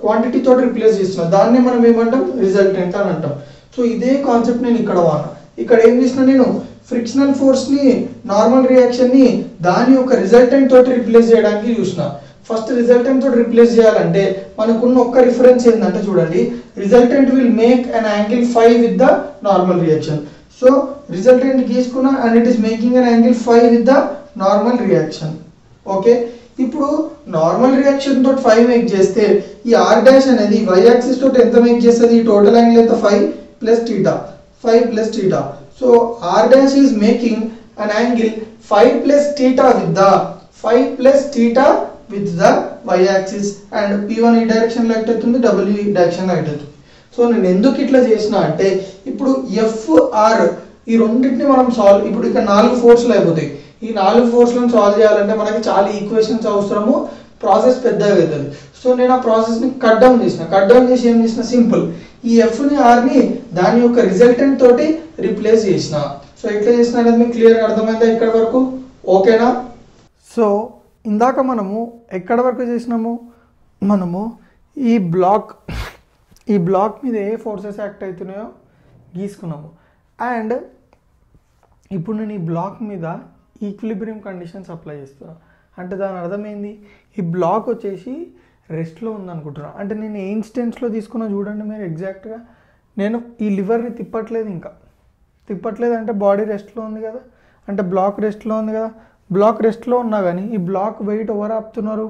క్వాంటిటీతో రిప్లేస్ చేస్తున్నా. దాన్నే మనం ఏమంటాం, రిజల్టెంట్ అని అంటాం. సో ఇదే కాన్సెప్ట్ నేను ఇక్కడ వాడినా. ఇక్కడ ఏం చేసిన, నేను ఫ్రిక్షనల్ ఫోర్స్ని నార్మల్ రియాక్షన్ని దాని యొక్క రిజల్టెంట్ తోటి రిప్లేస్ చేయడానికి చూసిన. ఫస్ట్ రిజల్టెంట్ తోటి రిప్లేస్ చేయాలంటే మనకున్న ఒక్క రిఫరెన్స్ ఏంటంటే చూడండి, resultant will make an angle 5 with the normal reaction. So resultant గీసుకున్నా and it is making an angle 5 with the normal reaction. Okay, ఇప్పుడు నార్మల్ రియాక్షన్ తోటి 5 మేక్ చేస్తే ఈ r డాష్ అనేది y యాక్సిస్ తోటి ఎంత మేక్ చేస్తుంది, ఈ టోటల్ యాంగిల్ ఎంత, 5 ప్లస్ θ. సో r dash is making an angle 5 plus theta with the y axis and p1 ఈ డైరెక్షన్ లో యాక్ట్ అవుతుంది, w ఈ డైరెక్షన్ లో యాక్ట్ అవుతుంది. సో నేను ఎందుకు ఇట్లా చేసిన అంటే, ఇప్పుడు FR ఈ రెండింటిని మనం సాల్వ్, ఇప్పుడు ఇక్కడ 4 ఫోర్స్లు అయిపోతాయి. ఈ 4 ఫోర్స్లను సాల్వ్ చేయాలంటే మనకి చాలా ఈక్వేషన్స్ అవసరము, ప్రాసెస్ పెద్దగా అవుతుంది. సో నేను ఆ ప్రాసెస్ని కట్ డౌన్ చేసి ఏం చేసిన, సింపుల్ ఈ ఎఫ్ని ఆర్ని దాని యొక్క రిజల్టెంట్ తోటి రిప్లేస్ చేసిన. సో ఎట్లా చేసిన అనేది మీకు క్లియర్గా అర్థమైందా ఇక్కడ వరకు? ఓకేనా? సో ఇందాక మనము ఎక్కడ వరకు చేసినాము, మనము ఈ బ్లాక్ మీద ఏ ఫోర్సెస్ యాక్ట్ అవుతున్నాయో గీసుకున్నాము. అండ్ ఇప్పుడు నేను ఈ బ్లాక్ మీద ఈక్విలిబ్రియం కండిషన్స్ అప్లై చేస్తున్నాను. అంటే దాని అర్థం ఏంది, ఈ బ్లాక్ వచ్చేసి రెస్ట్లో ఉందనుకుంటున్నాను. అంటే నేను ఏ ఇన్స్టెన్స్లో తీసుకున్నా చూడండి మీరు ఎగ్జాక్ట్గా, నేను ఈ లివర్ని తిప్పట్లేదు అంటే బాడీ రెస్ట్లో ఉంది కదా, అంటే బ్లాక్ రెస్ట్లో ఉంది కదా. బ్లాక్ రెస్ట్లో ఉన్నా కానీ ఈ బ్లాక్ వెయిట్ ఎవరు ఆపుతున్నారు,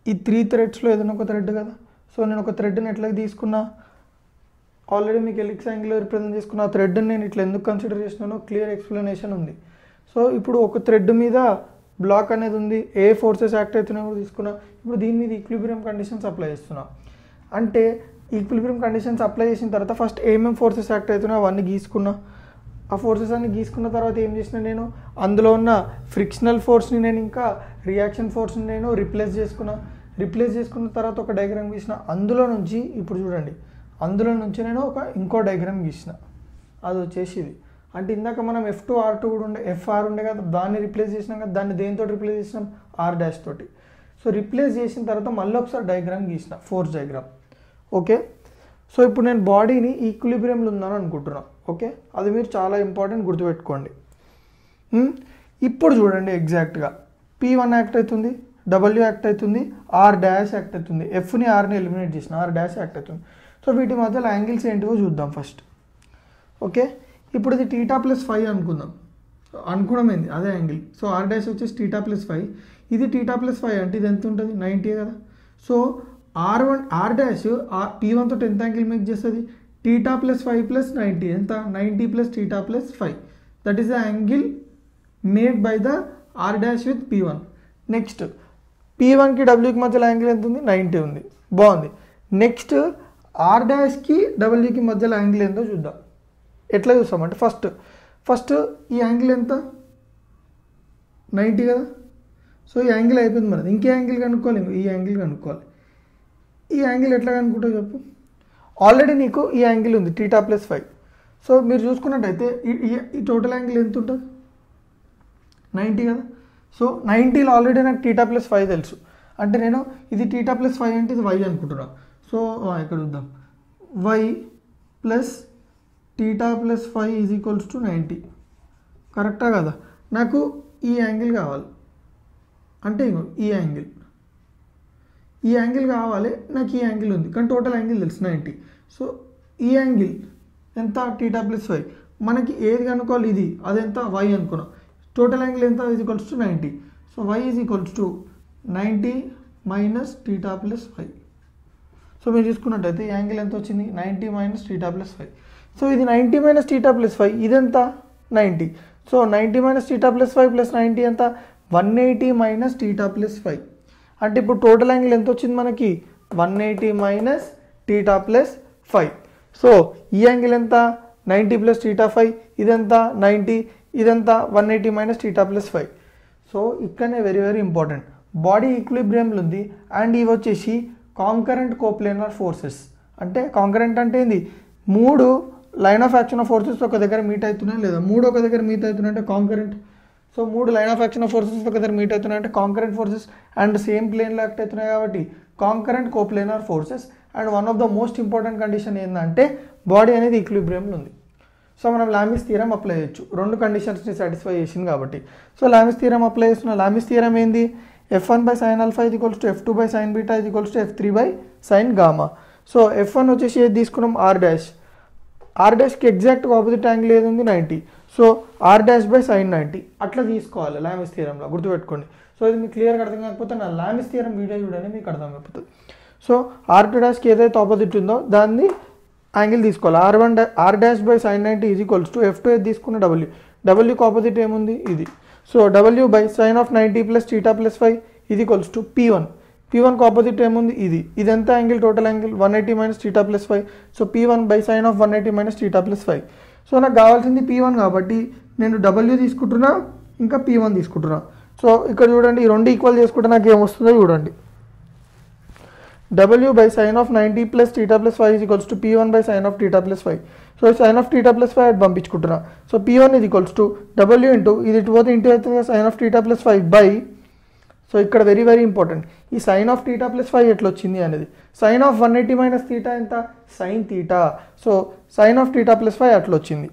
ఈ 3 థ్రెడ్స్లో ఏదైనా ఒక థ్రెడ్ కదా. సో నేను ఒక థ్రెడ్ని ఎట్లా తీసుకున్నా, ఆల్రెడీ మీకు ఎలిప్స్ యాంగిల్లో రిప్రజెంట్ చేసుకున్న ఆ థ్రెడ్ని నేను ఇట్లా ఎందుకు కన్సిడర్ చేసినానో క్లియర్ ఎక్స్ప్లెనేషన్ ఉంది. సో ఇప్పుడు ఒక థ్రెడ్ మీద బ్లాక్ అనేది ఉంది, ఏ ఫోర్సెస్ యాక్ట్ అవుతున్నాయో కూడా తీసుకున్నా. ఇప్పుడు దీని మీద ఈక్విలిబ్రియం కండిషన్స్ అప్లై చేస్తున్నా. అంటే ఈక్విలిబ్రియం కండిషన్స్ అప్లై చేసిన తర్వాత ఫస్ట్ ఏమేమి ఫోర్సెస్ యాక్ట్ అవుతున్నాయో అవన్నీ గీసుకున్నా. ఆ ఫోర్సెస్ అన్ని గీసుకున్న తర్వాత ఏం చేసిన, నేను అందులో ఉన్న ఫ్రిక్షనల్ ఫోర్స్ని నేను ఇంకా రియాక్షన్ ఫోర్స్ని నేను రిప్లేస్ చేసుకున్న తర్వాత ఒక డయాగ్రామ్ గీసిన. అందులో నుంచి ఇప్పుడు చూడండి, అందులో నుంచి నేను ఇంకో డయాగ్రామ్ గీసిన. అది వచ్చేసి ఇది. అంటే ఇందాక మనం F2 R2 కూడా FR ఉండే కదా, దాన్ని రిప్లేస్ చేసినాం కదా. దాన్ని దేనితో రిప్లేస్ చేసినాం, R డాష్ తోటి. సో రిప్లేస్ చేసిన తర్వాత మళ్ళీ ఒకసారి డయాగ్రామ్ గీసిన, ఫోర్స్ డయాగ్రామ్. ఓకే, సో ఇప్పుడు నేను బాడీని ఈక్విలిబ్రియంలో ఉందని అనుకుంటున్నాను. ఓకే, అది మీరు చాలా ఇంపార్టెంట్ గుర్తుపెట్టుకోండి. ఇప్పుడు చూడండి ఎగ్జాక్ట్గా P1 యాక్ట్ అవుతుంది, W యాక్ట్ అవుతుంది, R డాష్ యాక్ట్ అవుతుంది. Fని Rని ఎలిమినేట్ చేసిన, R డాష్ యాక్ట్ అవుతుంది. సో వీటి మధ్యలో యాంగిల్స్ ఏంటివో చూద్దాం ఫస్ట్. ఓకే, ఇప్పుడు ఇది θ+5 అనుకోవడం ఏంది, అదే యాంగిల్. సో R డాష్ వచ్చేసి θ+5, ఇది θ+5 అంటే ఇది ఎంత ఉంటుంది, 90 కదా. సో R డాష్ P1 తోటి ఎంత యాంగిల్ మేక్ చేస్తుంది, θ+5 + 90 ఎంత, 90 + θ+5. That is the angle made by the R dash with P1. Next P1కి Wకి మధ్యలో యాంగిల్ ఎంత ఉంది, 90 ఉంది. బాగుంది. నెక్స్ట్ R డాష్కి Wకి మధ్యలో యాంగిల్ ఎంతో చూద్దాం. ఎట్లా చూస్తామంటే ఫస్ట్ ఈ యాంగిల్ ఎంత, 90 కదా. సో ఈ యాంగిల్ అయిపోయింది మనది. ఇంకే యాంగిల్ కనుక్కోవాలి, ఈ యాంగిల్ కనుక్కోవాలి. ఈ యాంగిల్ ఎట్లా కనుక్కుంటావు చెప్పు. ఆల్రెడీ నీకు ఈ యాంగిల్ ఉంది θ+5. సో మీరు చూసుకున్నట్టయితే ఈ టోటల్ యాంగిల్ ఎంత ఉంటుంది, 90 కదా. సో 90లో ఆల్రెడీ నాకు θ+5 తెలుసు. అంటే నేను ఇది θ+5 అంటే ఇది y అనుకుంటున్నాను. సో ఇక్కడ చూద్దాం, y plus theta plus 5 is equals to 90. కరెక్టా కదా? నాకు ఈ యాంగిల్ కావాలి, అంటే ఇంకో ఈ యాంగిల్ కావాలి, నాకు ఈ యాంగిల్ ఉంది కానీ టోటల్ యాంగిల్ తెలుసు 90. సో ఈ యాంగిల్ ఎంత? Theta plus 5. మనకి ఏది కనుక్కోవాలి? ఇది, అదెంత? y అనుకున్నాం. టోటల్ యాంగిల్ ఎంత? Is equals to 90. So y is equals to 90 minus theta plus 5. So మీరు చూసుకున్నట్టయితే ఈ యాంగిల్ ఎంత వచ్చింది? 90 మైనస్ టీటా ప్లస్ 5. సో ఇది 90 మైనస్ టీటా ప్లస్ 5, ఇదెంత? 90. So 90 minus theta plus 5 plus 90 ఎంత? 180 మైనస్ టీటా ప్లస్ 5. అంటే ఇప్పుడు టోటల్ యాంగిల్ ఎంత వచ్చింది మనకి? 180 మైనస్ టీటా ప్లస్ 5. సో ఈ యాంగిల్ ఎంత? 90 ప్లస్ టీటా 5, ఇదంతా 90, ఇదంతా 180 మైనస్ టీటా ప్లస్ 5. సో ఇక్కడనే వెరీ వెరీ ఇంపార్టెంట్, బాడీ ఈక్విలిబ్రియంలో ఉంది అండ్ ఇవి వచ్చేసి కాంకరెంట్ కోప్లేనర్ ఫోర్సెస్. అంటే కాంకరెంట్ అంటే ఏంది? 3 line of action of forces ఒక దగ్గర మీట్ అవుతున్నాయి, లేదా 3 ఒక దగ్గర మీట్ అవుతున్నాయి అంటే concurrent. So 3 line of action of forces ఒక దగ్గర మీట్ అవుతున్నాయి అంటే కాంకరెంట్ ఫోర్సెస్ అండ్ సేమ్ ప్లేన్లో యాక్ట్ అవుతున్నాయి కాబట్టి concurrent coplanar forces. And one of the most important condition ఏంటంటే బాడీ అనేది ఈక్విలిబ్రియంలో ఉంది. సో మనం లామిస్ థియరం అప్లై చేయొచ్చు, 2 కండిషన్స్ని సాటిస్ఫై చేసింది కాబట్టి. సో లామిస్ థియరం అప్లై చేస్తున్న లామిస్ థియరం ఏంది? f1 బై సైన్ ఆల్ఫా ఇది equals to f2 by sine beta ఇది equals to f3 by sine gamma. So f1 వచ్చేసి ఏది తీసుకున్నాం? r డాష్కి ఎగ్జాక్ట్గా ఆపోజిట్ యాంగిల్ ఏది ఉంది? 90. So r dash by sine 90 అట్లా తీసుకోవాలి లామిస్ థియరంలో, గుర్తుపెట్టుకోండి. సో ఇది మీకు క్లియర్గా అర్థం కాకపోతే నా లామిస్ థియరం వీడియో చూడండి, మీకు అర్థం అయిపోతుంది. సో r2 డాష్కి ఏదైతే ఆపోజిట్ ఉందో దాన్ని యాంగిల్ తీసుకోవాలి. r dash by sine 90 is equals to f2 ఏది తీసుకున్న wకి ఆపోజిట్ ఏముంది? ఇది. So w by sine of 90 plus theta plus 5 ఇది ఈక్వల్స్ టు p1కి ఆపోజిట్ ఏముంది? ఇది. ఇదెంత angle? Total angle 180 minus theta plus 5. So p1 by sine of 180 minus theta plus 5. So నాకు కావాల్సింది p1 కాబట్టి నేను w తీసుకుంటున్నా ఇంకా p1 తీసుకుంటున్నా. సో ఇక్కడ చూడండి, ఈ 2 ఈక్వల్ చేసుకుంటే నాకు ఏమొస్తుందో చూడండి. w by sine of 90 plus theta plus 5 is equals to p1 by sine of theta plus 5. So sine of theta plus 5 అది పంపించుకుంటున్నా. So p1 is equals to w into ఇది ఇటు పోతే ఇంటూ అవుతుంది sine of theta plus 5 by. So ఇక్కడ very very important, ఈ sine of theta plus 5 ఎట్లా వచ్చింది అనేది. సైన్ ఆఫ్ 180 మైనస్ థీటా ఎంత? Sine theta. So sine of theta plus 5 అట్లా వచ్చింది.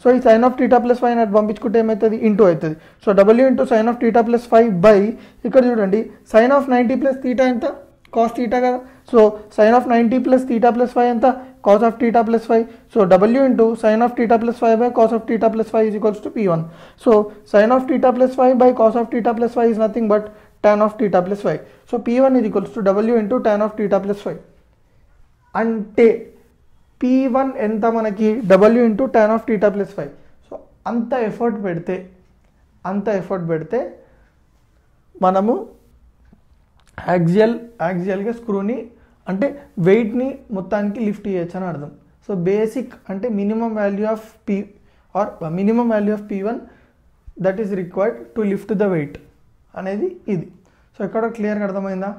సో ఈ సైన్ ఆఫ్ టీటా ప్లస్ 5 అటు పంపించుకుంటే ఏమవుతుంది? ఇంటూ అవుతుంది. So w into sine of theta plus 5 by ఇక్కడ చూడండి సైన్ ఆఫ్ 90 ప్లస్ థీటా ఎంత? కాస్ థీటా కదా. So sine of 90 plus theta plus 5 ఎంత? Cos of theta plus 5. So w into sine of theta plus 5 by cos of theta plus 5 is equals to p1. So sine of theta plus 5 by cos of theta plus 5 is nothing but tan of theta plus 5. So p1 is equals to w into tan of theta plus 5. అంటే p1 ఎంత మనకి? w into tan of theta plus 5. So అంత effort పెడితే మనము యాక్సియల్గా స్క్రూని అంటే వెయిట్ని మొత్తానికి lift చేయొచ్చు అని అర్థం. సో బేసిక్ అంటే minimum value of p1 that is required to lift the weight అనేది ఇది. సో ఎక్కడ క్లియర్గా అర్థమైందా?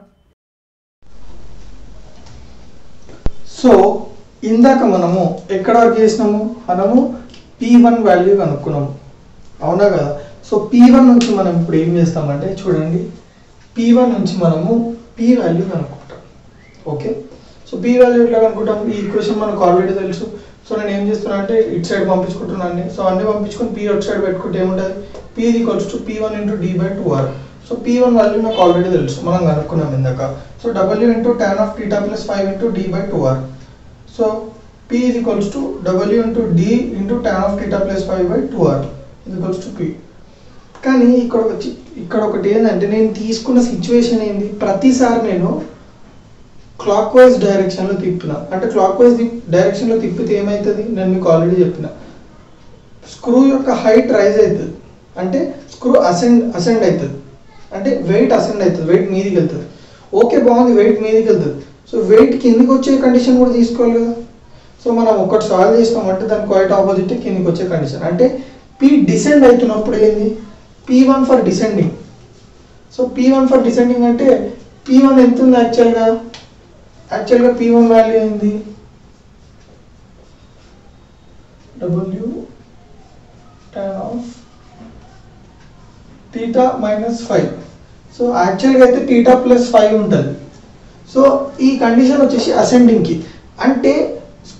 సో ఇందాక మనము ఎక్కడ వరకు చేసినాము? మనము p1 వాల్యూ కనుక్కున్నాము, అవునా కదా? సో p1 నుంచి మనం ఇప్పుడు ఏం చేస్తామంటే చూడండి, p1 నుంచి మనము p వాల్యూ కనుక్కుంటాం. ఓకే, సో p వాల్యూ ఎట్లా కనుక్కుంటాం? ఈ ఈక్వేషన్ మనకు ఆల్రెడీ తెలుసు. సో నేను ఏం చేస్తున్నా అంటే ఇటు సైడ్ పంపించుకుంటున్నాను. సో అన్ని పంపించుకొని p అటు సైడ్ పెట్టుకుంటే ఏముంటుంది? p equals to p1 into d by 2r. So p1 value నాకు ఆల్రెడీ తెలుసు, మనం కనుక్కున్నాం ఇందాక. So w into tan of theta plus 5 into d by 2r. So p equals to w into d into tan of theta plus 5 by 2r equals to p. కానీ ఇక్కడ ఒకటి ఏంటంటే నేను తీసుకున్న సిచ్యువేషన్ ఏంది? ప్రతిసారి నేను క్లాక్ వైజ్ డైరెక్షన్లో తిప్పినా, అంటే క్లాక్ వైజ్ డైరెక్షన్లో తిప్పితే ఏమవుతుంది? నేను మీకు ఆల్రెడీ చెప్పిన, స్క్రూ యొక్క హైట్ రైజ్ అవుతుంది, అంటే స్క్రూ అసెండ్ అవుతుంది, అంటే వెయిట్ అసెండ్ అవుతుంది, వెయిట్ మీదికి వెళ్తుంది. ఓకే, బాగుంది, వెయిట్ మీదికి వెళ్తుంది. సో వెయిట్ కిందికి వచ్చే కండిషన్ కూడా తీసుకోవాలి కదా. సో మనం ఒకటి సాల్వ్ చేస్తామంటే దాని క్వైట్ ఆపోజిట్ కిందికి వచ్చే కండిషన్. అంటే p డిసెండ్ అవుతున్నప్పుడు ఏంది? p1 for descending. So p1 for descending అంటే p1 ఎంత ఉంది యాక్చువల్గా p1 వాల్యూ ఏంది? w tan of theta minus 5. So యాక్చువల్గా అయితే టీటా ప్లస్ 5 ఉంటుంది. సో ఈ కండిషన్ వచ్చేసి అసెండింగ్కి, అంటే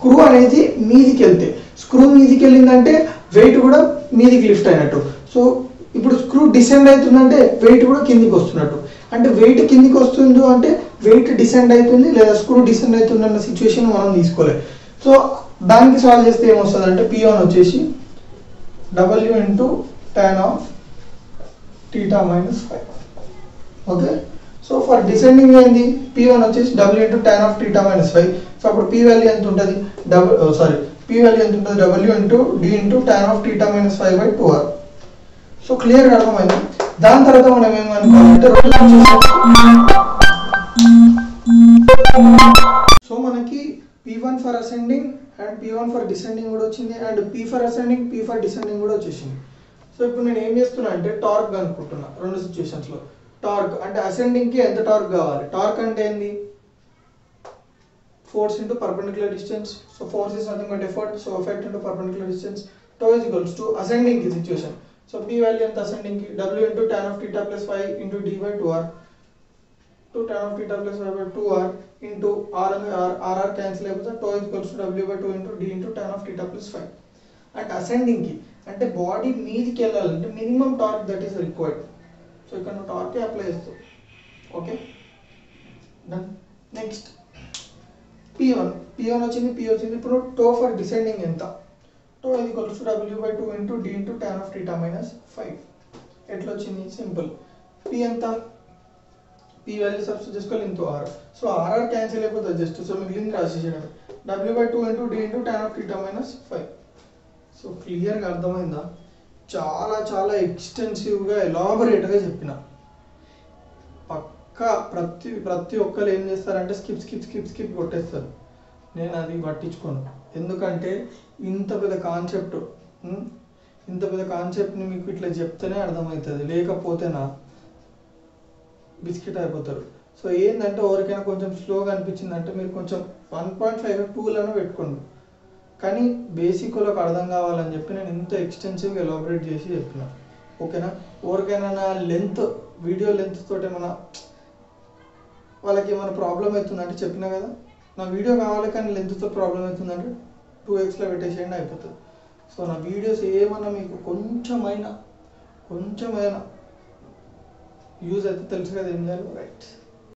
స్క్రూ అనేది మీదికి వెళ్తే, స్క్రూ మీదికి వెళ్ళిందంటే వెయిట్ కూడా మీదికి లిఫ్ట్ అయినట్టు. సో ఇప్పుడు స్క్రూ డిసెండ్ అవుతుందంటే వెయిట్ కూడా కిందికి వస్తున్నట్టు. అంటే వెయిట్ కిందికి వస్తుందో అంటే వెయిట్ డిసెండ్ అవుతుంది లేదా స్క్రూ డిసెండ్ అవుతుంది అన్న సిచ్యువేషన్ మనం తీసుకోలేదు. సో దానికి సాల్వ్ చేస్తే ఏమొస్తుంది అంటే P1 వచ్చేసి W into tan of theta minus 5. Okay, so for descending ఏంది P1 వచ్చేసి W into tan of theta minus 5. So అప్పుడు P వాల్యూ ఎంత ఉంటుంది, P వాల్యూ ఎంత ఉంటుంది, W into D into tan of theta minus 5 by 2R. So క్లియర్గా అర్థమైంది. దాని తర్వాత మనం ఏమనుకోవాలంటే సో మనకి P1 for ascending and P1 for descending కూడా వచ్చింది, and P for ascending P for descending కూడా వచ్చేసింది. సో ఇప్పుడు నేను ఏం చేస్తున్నా అంటే టార్క్ అనుకుంటున్నా రెండు సిచ్యువేషన్స్లో. టార్క్ అంటే అసెండింగ్కి ఎంత టార్క్ కావాలి, టార్క్ అంటే ఏంది, force into perpendicular distance. So force is nothing but effort, so effect into perpendicular distance. Tau is equals to అసెండింగ్కి సిచ్యువేషన్. సో P వాల్యూ ఎంత అసెండింగ్కి, W into tan of theta plus 5 into D by 2R, to tan of theta plus 5 by 2R into R and R cancel అయిపోతే tau is equals to W by 2 into D into tan of theta plus 5. అంటే అసెండింగ్కి అంటే body మీదికి వెళ్ళాలంటే minimum torque that is required. So ఇక్కడ నువ్వు torque apply చేస్తావు. Okay done. Next P1 వచ్చింది, P వచ్చింది. ఇప్పుడు టో ఫర్ డిసెండింగ్ ఎంత, tau is equals to W by 2 into D into tan of theta minus 5. ఎట్లా వచ్చింది, సింపుల్. P ఎంత, P వాల్యూ సబ్స్టిట్యూట్ చేసుకోవాలి into R. So R cancel అయిపోతుంది just. So మిగిలింది రాసేసేయడం, W by 2 into D into tan of theta minus 5. So క్లియర్గా అర్థమైందా, చాలా చాలా ఎక్స్టెన్సివ్గా ఎలాబొరేట్గా చెప్పిన. పక్కా ప్రతి ఒక్కరు ఏం చేస్తారంటే స్కిప్ కొట్టేస్తారు. నేను అది పట్టించుకోను, ఎందుకంటే ఇంత పెద్ద కాన్సెప్ట్ని మీకు ఇట్లా చెప్తేనే అర్థమవుతుంది, లేకపోతే నా బిస్కెట్ అయిపోతారు. సో ఏంటంటే ఎవరికైనా కొంచెం స్లోగా అనిపించిందంటే మీరు కొంచెం 1.5 2లను పెట్టుకోండి, కానీ బేసిక్ వాళ్ళకి అర్థం కావాలని చెప్పి నేను ఇంత ఎక్స్టెన్సివ్గా ఎలాబొరేట్ చేసి చెప్పిన. ఓకేనా, ఎవరికైనా నా వీడియో లెంత్ తోటి ఏమైనా వాళ్ళకి ఏమైనా ప్రాబ్లం అవుతుందంటే చెప్పినా కదా, నా వీడియో కావాలి కానీ లెంత్తో ప్రాబ్లం అవుతుందంటే 2xలో పెట్టేసేయండి, అయిపోతుంది. సో నా వీడియోస్ ఏమన్నా మీకు కొంచెమైనా యూజ్ అయితే తెలుసు కదా ఏం చేయాలి, రైట్.